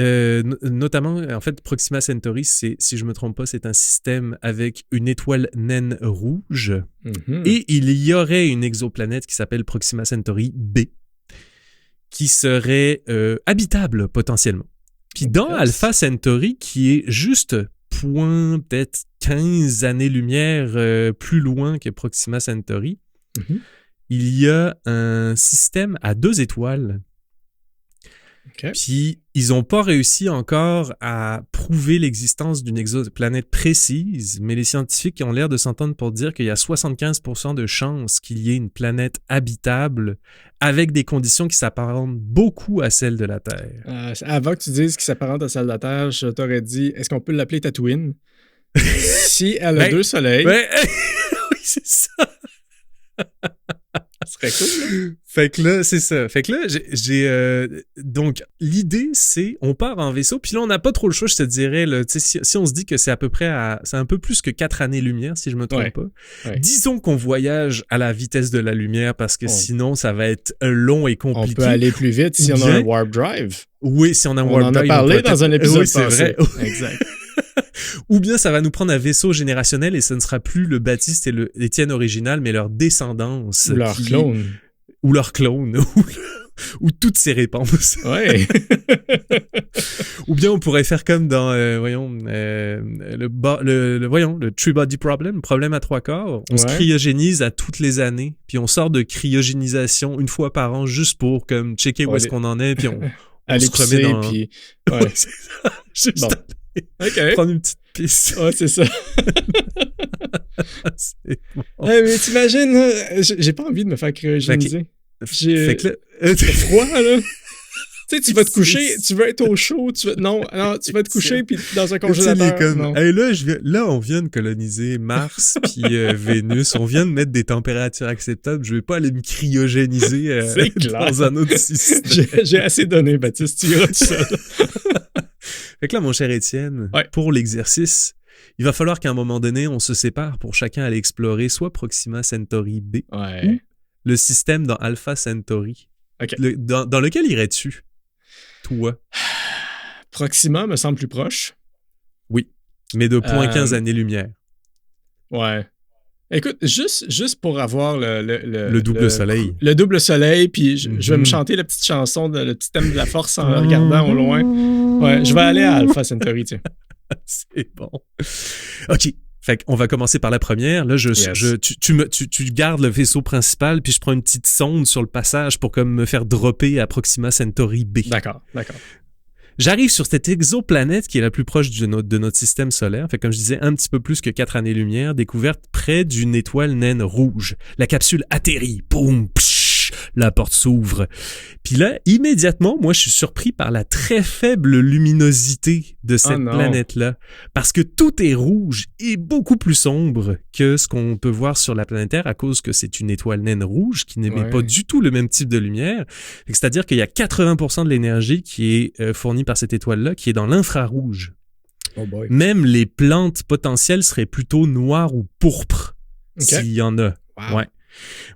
notamment, en fait, Proxima Centauri, si je me trompe pas, c'est un système avec une étoile naine rouge. Mm-hmm. Et il y aurait une exoplanète qui s'appelle Proxima Centauri B, qui serait habitable potentiellement. Puis dans Alpha Centauri, qui est juste peut-être 15 années-lumière plus loin que Proxima Centauri, il y a un système à 2 étoiles. Okay. Puis, ils n'ont pas réussi encore à prouver l'existence d'une exoplanète précise, mais les scientifiques ont l'air de s'entendre pour dire qu'il y a 75% de chances qu'il y ait une planète habitable avec des conditions qui s'apparentent beaucoup à celles de la Terre. Avant que tu dises qu'il s'apparente à celle de la Terre, je t'aurais dit, est-ce qu'on peut l'appeler Tatooine? Si elle a 2 soleils. Oui, c'est ça. Ce serait cool, là. Fait que là, c'est ça. Fait que là, j'ai donc, l'idée, c'est, on part en vaisseau, puis là, on n'a pas trop le choix, je te dirais, là, si on se dit que c'est à peu près c'est un peu plus que 4 années-lumière, si je me trompe pas. Ouais. Disons qu'on voyage à la vitesse de la lumière, parce que sinon, ça va être long et compliqué. On peut aller plus vite si on a un warp drive. Oui, si on a un warp drive. On en a parlé dans un épisode passé. Oui, c'est vrai. Exact. Ou bien ça va nous prendre un vaisseau générationnel et ce ne sera plus le Baptiste et le Étienne original, mais leur descendance. Ou leur clone. Ou leur clone. Ou toutes ces réponses. Ouais. Ou bien on pourrait faire comme dans, le Three Body Problem, problème à 3 corps. On se cryogénise à toutes les années, puis on sort de cryogénisation une fois par an juste pour comme checker où est-ce qu'on en est, puis on se remet dans... Puis... Ouais. C'est ça. Juste prendre une petite pisse. Ouais, c'est ça. C'est bon. Mais t'imagines, j'ai pas envie de me faire cryogéniser. Fait que là... C'est froid, là. Tu sais, tu vas te coucher, tu veux être au chaud, tu vas te coucher puis dans un congélateur. Comme, hey, là, on vient de coloniser Mars puis Vénus, on vient de mettre des températures acceptables, je vais pas aller me cryogéniser dans un autre système. J'ai assez donné, Baptiste, tu iras tout seul. Fait que là, mon cher Étienne, pour l'exercice, il va falloir qu'à un moment donné, on se sépare pour chacun aller explorer soit Proxima Centauri B ou le système dans Alpha Centauri. Okay. Dans lequel irais-tu, toi? Proxima me semble plus proche. Oui, mais de 0.15 années-lumière. Ouais. Écoute, juste pour avoir le double soleil. Le double soleil, puis je vais me chanter la petite chanson, le petit thème de la force en regardant au loin. Ouais, je vais aller à Alpha Centauri, tiens. C'est bon. OK. Fait qu'on va commencer par la première. Là, tu gardes le vaisseau principal, puis je prends une petite sonde sur le passage pour comme me faire dropper à Proxima Centauri B. D'accord. J'arrive sur cette exoplanète qui est la plus proche de notre système solaire. Fait comme je disais, un petit peu plus que 4 années-lumière, découverte près d'une étoile naine rouge. La capsule atterrit. Boum, psh, la porte s'ouvre. Puis là, immédiatement, moi, je suis surpris par la très faible luminosité de cette planète-là. Parce que tout est rouge et beaucoup plus sombre que ce qu'on peut voir sur la planète Terre à cause que c'est une étoile naine rouge qui n'émet pas du tout le même type de lumière. C'est-à-dire qu'il y a 80% de l'énergie qui est fournie par cette étoile-là qui est dans l'infrarouge. Oh boy. Même les plantes potentielles seraient plutôt noires ou pourpres, s'il y en a. Wow.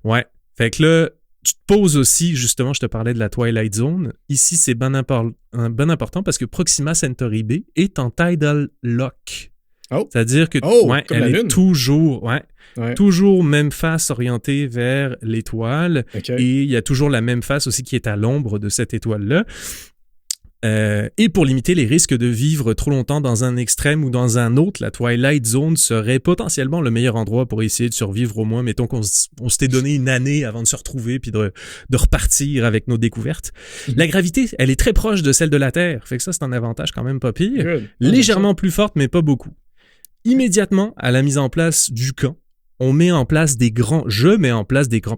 Ouais. Fait que là, tu te poses aussi, justement, je te parlais de la Twilight Zone. Ici, c'est bien important parce que Proxima Centauri B est en tidal lock. Oh. C'est-à-dire que elle est toujours, toujours même face orientée vers l'étoile. Okay. Et il y a toujours la même face aussi qui est à l'ombre de cette étoile-là. Et pour limiter les risques de vivre trop longtemps dans un extrême ou dans un autre, la Twilight Zone serait potentiellement le meilleur endroit pour essayer de survivre au moins. Mettons qu'on s'était donné une année avant de se retrouver puis de repartir avec nos découvertes. La gravité, elle est très proche de celle de la Terre. Fait que ça, c'est un avantage quand même pas pire. Légèrement plus forte, mais pas beaucoup. Immédiatement, à la mise en place du camp, je mets en place des grands,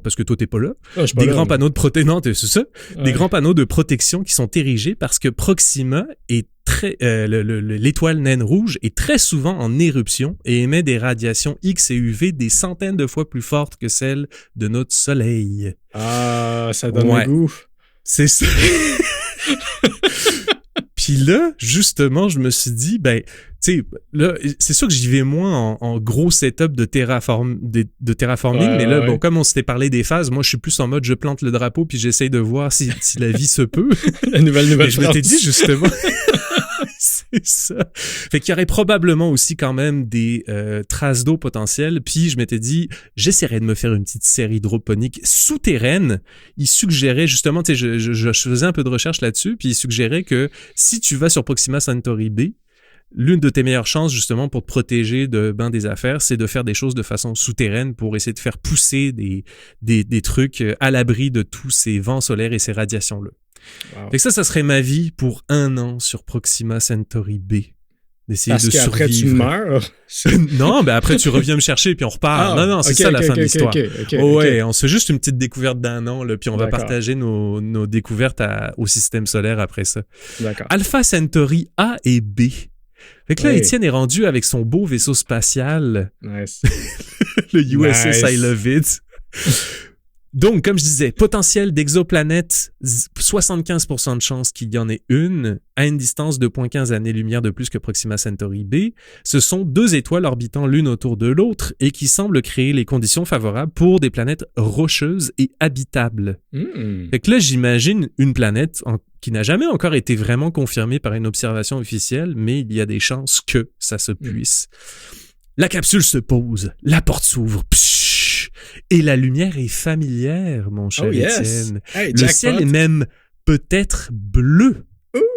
parce que toi t'es pas là, grands panneaux de protection, c'est ça? Des grands panneaux de protection qui sont érigés parce que Proxima est l'étoile naine rouge est très souvent en éruption et émet des radiations X et UV des centaines de fois plus fortes que celles de notre Soleil. Ah, ça donne le goût. C'est ça. Puis là, justement, je me suis dit, tu sais, là, c'est sûr que j'y vais moins en gros setup de terraforming, mais là, bon, comme on s'était parlé des phases, moi, je suis plus en mode, je plante le drapeau puis j'essaye de voir si la vie se peut. La nouvelle mais je m'étais dit, justement... C'est ça. Fait qu'il y aurait probablement aussi quand même des traces d'eau potentielles. Puis je m'étais dit, j'essaierais de me faire une petite serre hydroponique souterraine. Il suggérait justement, tu sais, je faisais un peu de recherche là-dessus, puis il suggérait que si tu vas sur Proxima Centauri B, l'une de tes meilleures chances justement pour te protéger de des affaires, c'est de faire des choses de façon souterraine pour essayer de faire pousser des trucs à l'abri de tous ces vents solaires et ces radiations-là. Wow. Fait que ça serait ma vie pour 1 an sur Proxima Centauri B. D'essayer de survivre. Après tu meurs? Non, après tu reviens me chercher puis on repart. Non, c'est ça la fin de l'histoire. Okay. On se fait juste une petite découverte d'1 an, là, puis on va partager nos découvertes au système solaire après ça. D'accord. Alpha Centauri A et B. Fait que là, Étienne est rendu avec son beau vaisseau spatial. Nice. Le USS I Love It. Donc, comme je disais, potentiel d'exoplanète, 75% de chances qu'il y en ait une, à une distance de 0.15 années-lumière de plus que Proxima Centauri B. Ce sont 2 étoiles orbitant l'une autour de l'autre et qui semblent créer les conditions favorables pour des planètes rocheuses et habitables. Fait que là, j'imagine une planète qui n'a jamais encore été vraiment confirmée par une observation officielle, mais il y a des chances que ça se puisse. La capsule se pose, la porte s'ouvre, et la lumière est familière, mon cher Étienne. Hey, le ciel est même peut-être bleu.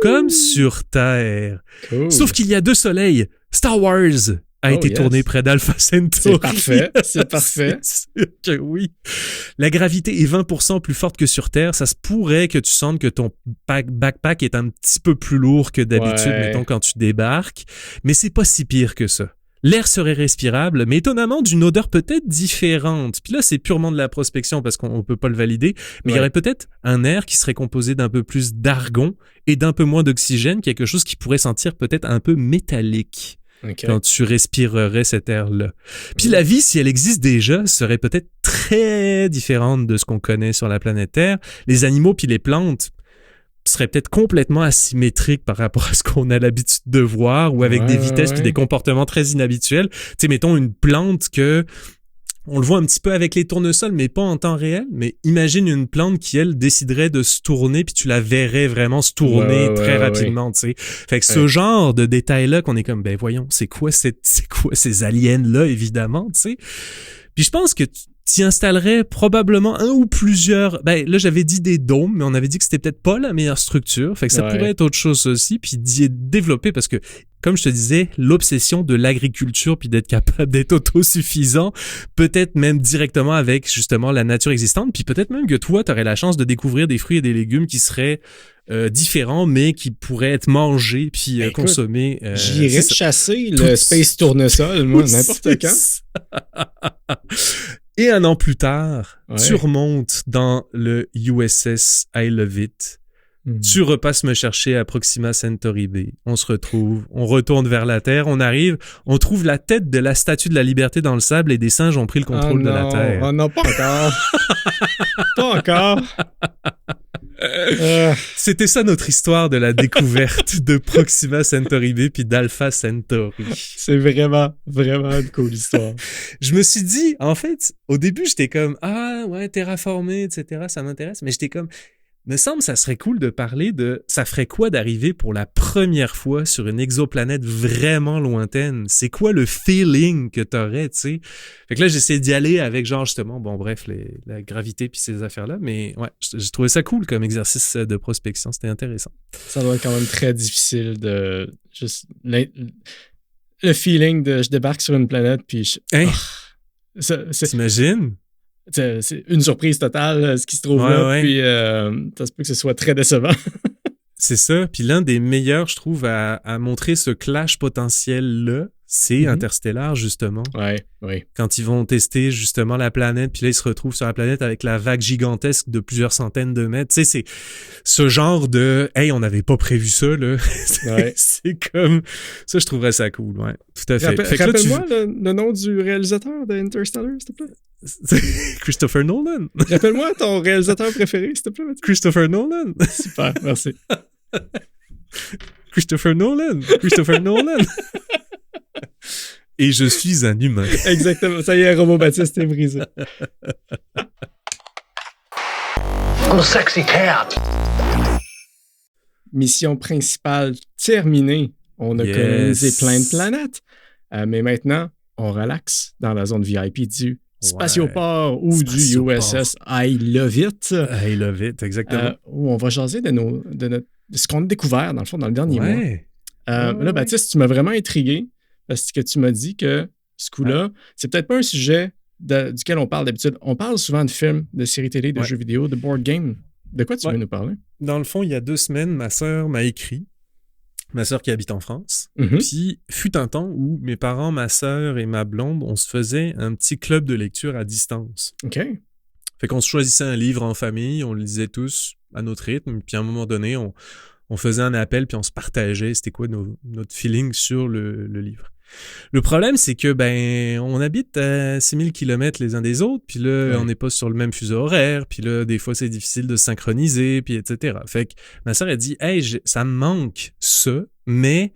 comme sur Terre. Cool. Sauf qu'il y a 2 soleils. Star Wars a été tourné près d'Alpha Centauri. C'est parfait. C'est sûr que oui. La gravité est 20% plus forte que sur Terre. Ça se pourrait que tu sentes que ton backpack est un petit peu plus lourd que d'habitude, mettons, quand tu débarques. Mais c'est pas si pire que ça. L'air serait respirable, mais étonnamment d'une odeur peut-être différente. Puis là, c'est purement de la prospection parce qu'on peut pas le valider. Mais il y aurait peut-être un air qui serait composé d'un peu plus d'argon et d'un peu moins d'oxygène, quelque chose qui pourrait sentir peut-être un peu métallique quand tu respirerais cet air-là. Puis la vie, si elle existe déjà, serait peut-être très différente de ce qu'on connaît sur la planète Terre. Les animaux puis les plantes serait peut-être complètement asymétrique par rapport à ce qu'on a l'habitude de voir ou avec des vitesses puis des comportements très inhabituels. Tu sais, mettons une plante que on le voit un petit peu avec les tournesols, mais pas en temps réel. Mais imagine une plante qui, elle, déciderait de se tourner puis tu la verrais vraiment se tourner très rapidement, tu sais. Fait que ce genre de détails-là qu'on est comme, ben voyons, c'est quoi ces aliens-là, évidemment, tu sais. Puis je pense que t'y installerais probablement un ou plusieurs... Ben là, j'avais dit des dômes, mais on avait dit que c'était peut-être pas la meilleure structure. Fait que ça pourrait être autre chose aussi, puis d'y développer, parce que, comme je te disais, l'obsession de l'agriculture, puis d'être capable d'être autosuffisant, peut-être même directement avec, justement, la nature existante, puis peut-être même que toi, t'aurais la chance de découvrir des fruits et des légumes qui seraient différents, mais qui pourraient être mangés, puis consommés. J'irais chasser le Space Tournesol, moi, n'importe quand. Et 1 an plus tard, tu remontes dans le USS I Love It. Tu repasses me chercher à Proxima Centauri B. On se retrouve, on retourne vers la Terre, on arrive, on trouve la tête de la Statue de la Liberté dans le sable et des singes ont pris le contrôle de la Terre. Oh non, pas encore. Pas encore. C'était ça notre histoire de la découverte de Proxima Centauri B puis d'Alpha Centauri. C'est vraiment, vraiment une cool histoire. Je me suis dit, en fait, au début, j'étais comme, terraformé, etc., ça m'intéresse, mais j'étais comme, me semble ça serait cool de parler de ça ferait quoi d'arriver pour la première fois sur une exoplanète vraiment lointaine. C'est quoi le feeling que t'aurais, tu sais? Fait que là, j'essaie d'y aller avec genre justement, bon bref, la gravité puis ces affaires-là, mais ouais, j'ai trouvé ça cool comme exercice de prospection, c'était intéressant. Ça doit être quand même très difficile de juste le feeling de je débarque sur une planète puis t'imagines? C'est une surprise totale, ce qui se trouve là, puis ça se peut que ce soit très décevant. C'est ça, puis l'un des meilleurs, je trouve, à montrer ce clash potentiel-là, c'est Interstellar, justement. Oui. Quand ils vont tester, justement, la planète, puis là, ils se retrouvent sur la planète avec la vague gigantesque de plusieurs centaines de mètres. Tu sais, c'est ce genre de « Hey, on n'avait pas prévu ça, là. » C'est comme... Ça, je trouverais ça cool, ouais. Tout à fait. Rappelle-moi le nom du réalisateur d'Interstellar, s'il te plaît. Christopher Nolan. Rappelle-moi ton réalisateur préféré, s'il te plaît, Mathieu. Christopher Nolan. Super, merci. Christopher Nolan. Et je suis un humain. Exactement. Ça y est, Robot Baptiste est brisé. Oh, sexy cat. Mission principale terminée. On a colonisé plein de planètes. Mais maintenant, on relaxe dans la zone VIP du Spatioport ou du USS I Love It. I Love It, exactement. Où on va jaser de ce qu'on a découvert, dans le fond, dans le dernier mois. Là, Baptiste, tu m'as vraiment intrigué parce que tu m'as dit que ce coup-là, c'est peut-être pas un sujet duquel on parle d'habitude. On parle souvent de films, de séries télé, de jeux vidéo, de board game. De quoi tu veux nous parler? Dans le fond, il y a 2 semaines, ma sœur m'a écrit. Ma sœur qui habite en France. Puis, fut un temps où mes parents, ma sœur et ma blonde, on se faisait un petit club de lecture à distance. OK. Fait qu'on se choisissait un livre en famille, on le lisait tous à notre rythme, puis à un moment donné, on faisait un appel, puis on se partageait c'était quoi notre feeling sur le livre. Le problème, c'est que on habite à 6000 km les uns des autres, puis là, on n'est pas sur le même fuseau horaire, puis là, des fois, c'est difficile de se synchroniser, puis etc. Fait que ma sœur a dit « Hey, ça me manque ça, mais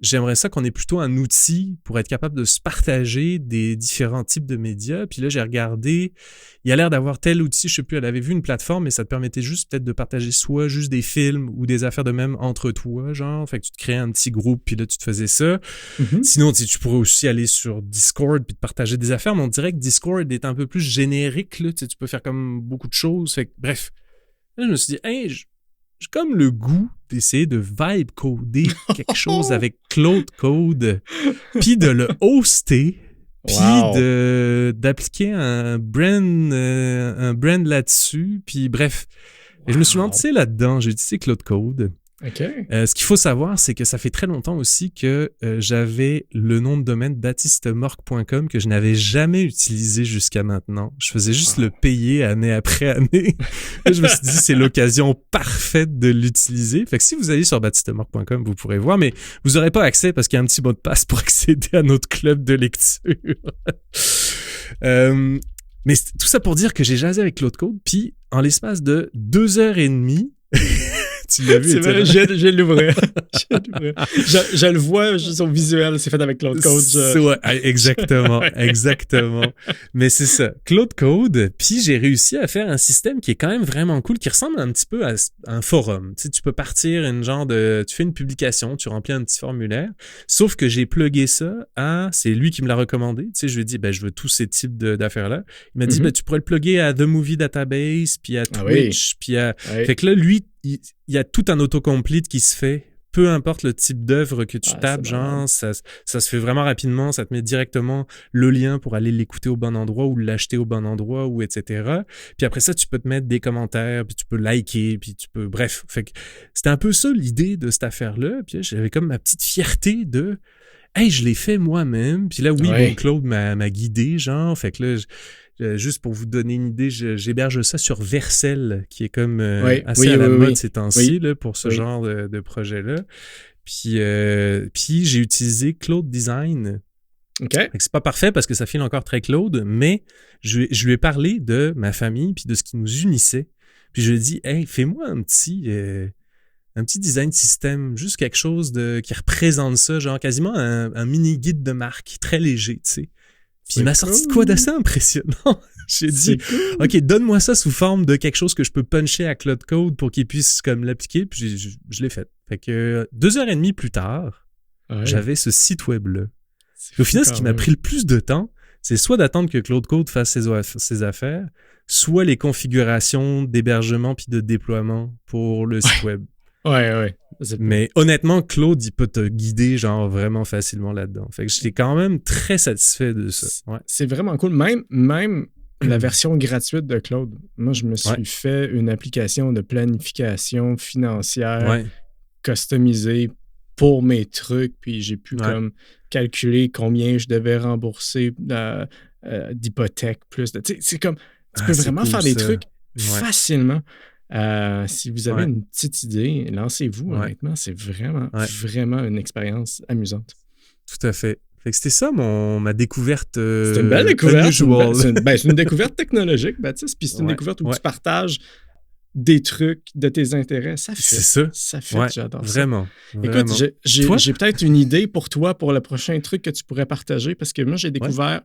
j'aimerais ça qu'on ait plutôt un outil pour être capable de se partager des différents types de médias. » Puis là, j'ai regardé, il y a l'air d'avoir tel outil, je sais plus, elle avait vu une plateforme, mais ça te permettait juste peut-être de partager soit juste des films ou des affaires de même entre toi, genre, fait que tu te créais un petit groupe, puis là, tu te faisais ça. Sinon, tu pourrais aussi aller sur Discord puis te partager des affaires, mais on dirait que Discord est un peu plus générique, là, tu peux faire comme beaucoup de choses, fait que bref. Là, je me suis dit, hey, j'ai comme le goût d'essayer de vibe coder quelque chose avec Claude Code, puis de le hoster, puis d'appliquer un brand là-dessus, puis bref. Et je me suis lancé là-dedans, j'ai utilisé Claude Code. Okay. Ce qu'il faut savoir, c'est que ça fait très longtemps aussi que j'avais le nom de domaine baptistemorque.com que je n'avais jamais utilisé jusqu'à maintenant. Je faisais juste le payer année après année. Là, je me suis dit, c'est l'occasion parfaite de l'utiliser. Fait que si vous allez sur baptistemorque.com, vous pourrez voir, mais vous n'aurez pas accès parce qu'il y a un petit mot de passe pour accéder à notre club de lecture. Mais tout ça pour dire que j'ai jasé avec Claude Code, puis en l'espace de 2h30, tu l'as vu, c'est vrai, je l'ouvrais. Je le vois juste au visuel, c'est fait avec Claude Code. Ouais, exactement. Mais c'est ça, Claude Code, puis j'ai réussi à faire un système qui est quand même vraiment cool, qui ressemble un petit peu à un forum. Tu sais, tu peux partir tu fais une publication, tu remplis un petit formulaire, sauf que j'ai plugué ça c'est lui qui me l'a recommandé. Tu sais, je lui ai dit, je veux tous ces types d'affaires-là. Il m'a dit, tu pourrais le plugger à The Movie Database, puis à Twitch, puis à... Fait que là, lui, il y a tout un autocomplete qui se fait, peu importe le type d'œuvre que tu tapes, genre, ça se fait vraiment rapidement, ça te met directement le lien pour aller l'écouter au bon endroit ou l'acheter au bon endroit, ou etc. Puis après ça, tu peux te mettre des commentaires, puis tu peux liker, puis tu peux... Bref, fait que c'était un peu ça l'idée de cette affaire-là, puis j'avais comme ma petite fierté de... Hey, je l'ai fait moi-même, puis là, bon, Claude m'a guidé, genre, fait que là... Juste pour vous donner une idée, j'héberge ça sur Vercel, qui est comme assez à la mode ces temps-ci là, pour ce genre de projet-là. Puis j'ai utilisé Claude Design. Okay. C'est pas parfait parce que ça file encore très Claude, mais je lui ai parlé de ma famille puis de ce qui nous unissait. Puis je lui ai dit, hey, fais-moi un petit design système, juste quelque chose qui représente ça, genre quasiment un mini-guide de marque, très léger, tu sais. Puis il m'a sorti de quoi d'assez impressionnant. J'ai dit, OK, donne-moi ça sous forme de quelque chose que je peux puncher à Claude Code pour qu'il puisse comme l'appliquer. Puis je l'ai fait. Fait que 2h30 plus tard, j'avais ce site web-là. Au final, ce qui m'a pris le plus de temps, c'est soit d'attendre que Claude Code fasse ses affaires, soit les configurations d'hébergement puis de déploiement pour le site web. Ouais. Mais honnêtement, Claude, il peut te guider genre vraiment facilement là-dedans. Fait que j'étais quand même très satisfait de ça. Ouais. C'est vraiment cool. Même la version gratuite de Claude. Moi, je me suis fait une application de planification financière customisée pour mes trucs. Puis j'ai pu comme calculer combien je devais rembourser d'hypothèque plus. C'est comme, tu peux vraiment faire des trucs facilement. Si vous avez une petite idée, lancez-vous, honnêtement. C'est vraiment une expérience amusante. Tout à fait. Fait que c'était ça ma découverte. C'est une belle découverte. C'est une découverte technologique, Baptiste. Puis c'est une découverte où tu partages des trucs de tes intérêts. Ça fait. C'est ça. Ça fait. J'adore ça. Vraiment. Écoute, j'ai peut-être une idée pour toi pour le prochain truc que tu pourrais partager parce que moi, j'ai découvert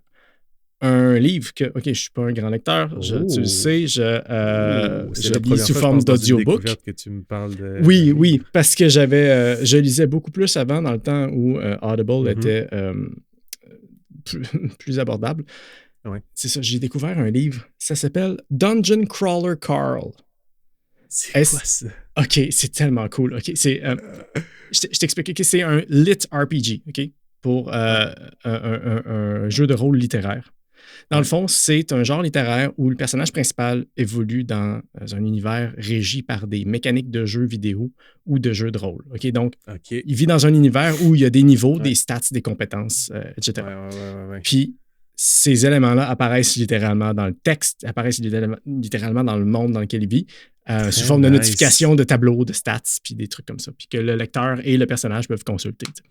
un livre que, OK, je suis pas un grand lecteur, tu le sais, je lis sous forme d'audiobook. Que tu me parles de... Oui, parce que je lisais beaucoup plus avant, dans le temps où Audible était plus abordable. Ouais. C'est ça, j'ai découvert un livre, ça s'appelle Dungeon Crawler Carl. C'est quoi ça? OK, c'est tellement cool. OK, je t'explique, OK, c'est un lit RPG, OK, pour un jeu de rôle littéraire. Dans le fond, c'est un genre littéraire où le personnage principal évolue dans un univers régi par des mécaniques de jeux vidéo ou de jeux de rôle. Okay? Donc, il vit dans un univers où il y a des niveaux, des stats, des compétences, etc. Puis, ces éléments-là apparaissent littéralement dans le texte, apparaissent littéralement dans le monde dans lequel il vit, sous forme de notifications, de tableaux, de stats, puis des trucs comme ça, puis que le lecteur et le personnage peuvent consulter. T'sais.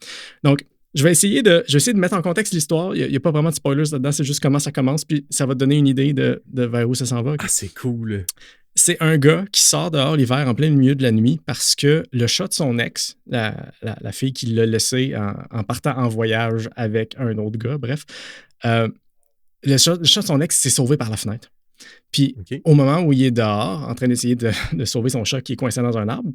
Donc, je vais essayer de mettre en contexte l'histoire. Il n'y a pas vraiment de spoilers là-dedans, c'est juste comment ça commence, puis ça va te donner une idée de vers où ça s'en va. Okay? Ah, c'est cool! C'est un gars qui sort dehors l'hiver en plein milieu de la nuit parce que le chat de son ex, la fille qui l'a laissé en partant en voyage avec un autre gars, bref, le chat de son ex s'est sauvé par la fenêtre. Puis, au moment où il est dehors, en train d'essayer de sauver son chat qui est coincé dans un arbre,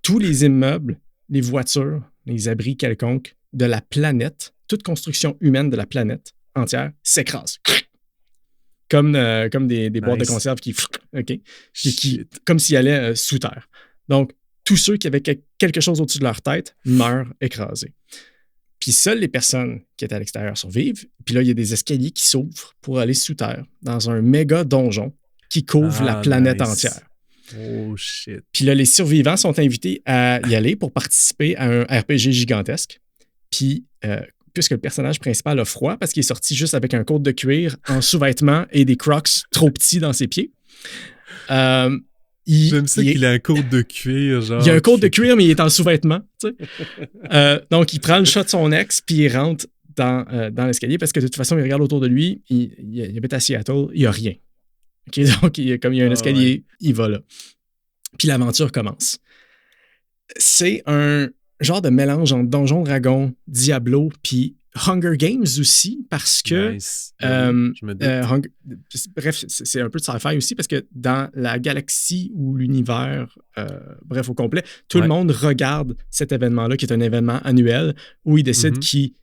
tous les immeubles, les voitures, les abris quelconques de la planète, toute construction humaine de la planète entière s'écrase. Comme des boîtes de conserve qui comme s'il allait sous terre. Donc, tous ceux qui avaient quelque chose au-dessus de leur tête meurent écrasés. Puis seules les personnes qui étaient à l'extérieur survivent. Puis là, il y a des escaliers qui s'ouvrent pour aller sous terre dans un méga donjon qui couvre la planète entière. Oh shit. Puis là, les survivants sont invités à y aller pour participer à un RPG gigantesque. Puis, puisque le personnage principal a froid parce qu'il est sorti juste avec un côte de cuir en sous-vêtements et des Crocs trop petits dans ses pieds. J'aime ça qu'il a un côte de cuir. Genre, il a un côte de cuir, mais il est en sous-vêtements. Tu sais. Donc, il prend le shot de son ex, puis il rentre dans l'escalier parce que de toute façon, il regarde autour de lui. Il habite à Seattle, il n'y a rien. Okay? Donc, comme il y a un escalier, il va là. Puis l'aventure commence. C'est un genre de mélange entre Donjon Dragon, Diablo, puis Hunger Games aussi, parce que... Nice. Je me doute. Bref, c'est un peu de sci-fi aussi, parce que dans la galaxie ou l'univers, bref, au complet, tout le monde regarde cet événement-là, qui est un événement annuel, où ils décident qu'ils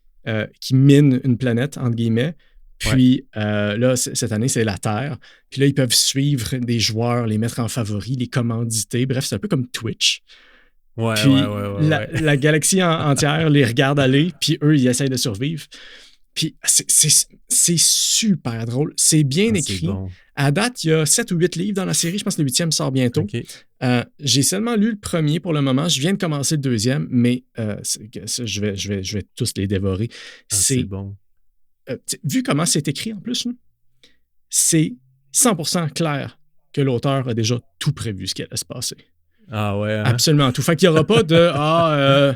minent une planète, entre guillemets. Puis là, cette année, c'est la Terre. Puis là, ils peuvent suivre des joueurs, les mettre en favoris, les commanditer. Bref, c'est un peu comme Twitch. Puis la galaxie entière les regarde aller, puis eux, ils essayent de survivre. Puis c'est super drôle. C'est bien écrit. Bon. À date, il y a 7 ou 8 livres dans la série. Je pense que le 8e sort bientôt. Okay. J'ai seulement lu le premier pour le moment. Je viens de commencer le deuxième, mais je vais tous les dévorer. C'est bon. Vu comment c'est écrit en plus, c'est 100% clair que l'auteur a déjà tout prévu ce qui allait se passer. Ah ouais. Hein? Absolument tout. Fait qu'il n'y aura pas de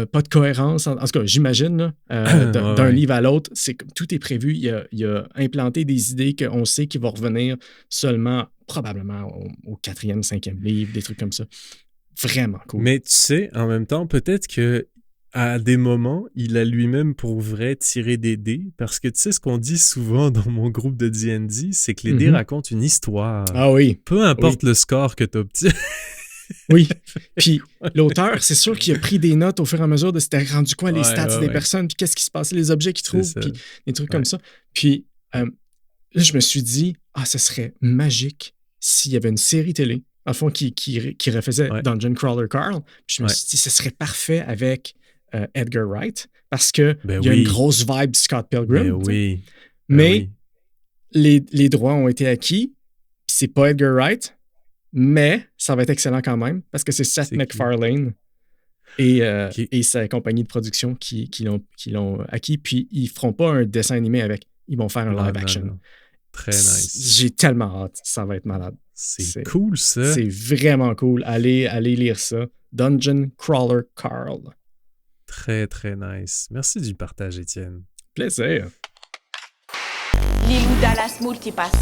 pas de cohérence. En tout cas, j'imagine, d'un livre à l'autre, tout est prévu. Il a implanté des idées qu'on sait qu'il va revenir seulement, probablement, au 4e, 5e livre, des trucs comme ça. Vraiment cool. Mais tu sais, en même temps, peut-être que à des moments, il a lui-même pour vrai tiré des dés, parce que tu sais, ce qu'on dit souvent dans mon groupe de D&D, c'est que les dés racontent une histoire. Ah oui. Peu importe le score que tu obtiens. Oui. Puis l'auteur, c'est sûr qu'il a pris des notes au fur et à mesure de c'était rendu quoi les stats des personnes, puis qu'est-ce qui se passait, les objets qu'ils trouvent, puis des trucs comme ça. Puis là, je me suis dit, ce serait magique s'il y avait une série télé, en fond, qui refaisait Dungeon Crawler Carl. Puis je me suis dit, ce serait parfait avec Edgar Wright, parce qu'il y a une grosse vibe Scott Pilgrim. Mais les droits ont été acquis, puis c'est pas Edgar Wright, mais ça va être excellent quand même, parce que c'est Seth MacFarlane et sa compagnie de production qui l'ont acquis, puis ils feront pas un dessin animé avec, ils vont faire un live action. Non. Très nice. J'ai tellement hâte, ça va être malade. C'est cool ça. C'est vraiment cool. Allez lire ça. Dungeon Crawler Carl. Très, très nice. Merci du partage, Étienne. Plaisir. Lilou Dallas Multipass.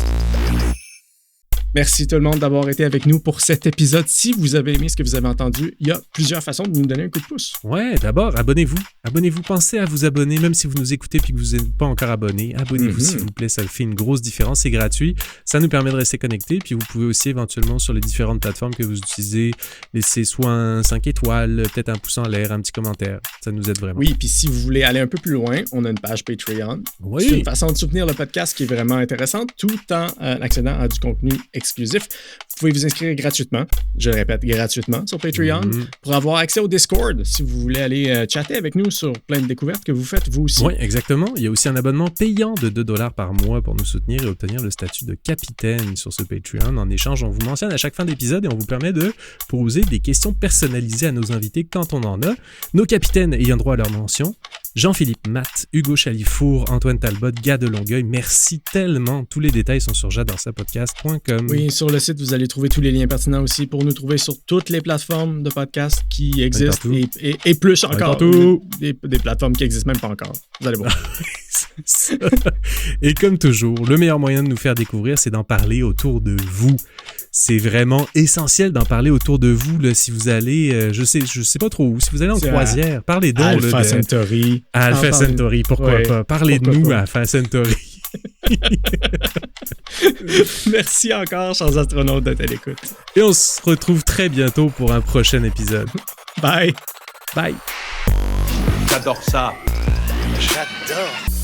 Merci tout le monde d'avoir été avec nous pour cet épisode. Si vous avez aimé ce que vous avez entendu, il y a plusieurs façons de nous donner un coup de pouce. Ouais, d'abord, abonnez-vous. Abonnez-vous, pensez à vous abonner, même si vous nous écoutez et que vous n'êtes pas encore abonné. Abonnez-vous, s'il vous plaît, ça fait une grosse différence. C'est gratuit, ça nous permet de rester connectés. Puis vous pouvez aussi éventuellement, sur les différentes plateformes que vous utilisez, laisser soit un 5 étoiles, peut-être un pouce en l'air, un petit commentaire. Ça nous aide vraiment. Oui, puis si vous voulez aller un peu plus loin, on a une page Patreon. Oui. C'est une façon de soutenir le podcast qui est vraiment intéressante, tout en accédant à du contenu exclusif. Vous pouvez vous inscrire gratuitement, je le répète, gratuitement sur Patreon pour avoir accès au Discord si vous voulez aller chatter avec nous sur plein de découvertes que vous faites vous aussi. Oui, exactement. Il y a aussi un abonnement payant de $2 par mois pour nous soutenir et obtenir le statut de capitaine sur ce Patreon. En échange, on vous mentionne à chaque fin d'épisode et on vous permet de poser des questions personnalisées à nos invités quand on en a. Nos capitaines ayant droit à leur mention, Jean-Philippe Matt, Hugo Chalifour, Antoine Talbot, Gad de Longueuil. Merci tellement. Tous les détails sont sur jadarsapodcast.com. Oui, sur le site, vous allez trouver tous les liens pertinents aussi pour nous trouver sur toutes les plateformes de podcasts qui existent et plus encore. Des plateformes qui n'existent même pas encore. Vous allez voir. Et comme toujours, le meilleur moyen de nous faire découvrir, c'est d'en parler autour de vous. C'est vraiment essentiel d'en parler autour de vous. Là, si vous allez, je sais pas trop où, si vous allez en croisière, parlez donc. Alpha Centauri. Alpha Centauri, pourquoi pas? Parlez de nous à Alpha Centauri. Merci encore, chers astronautes, d'être à l'écoute. Et on se retrouve très bientôt pour un prochain épisode. Bye. Bye. J'adore ça. J'adore.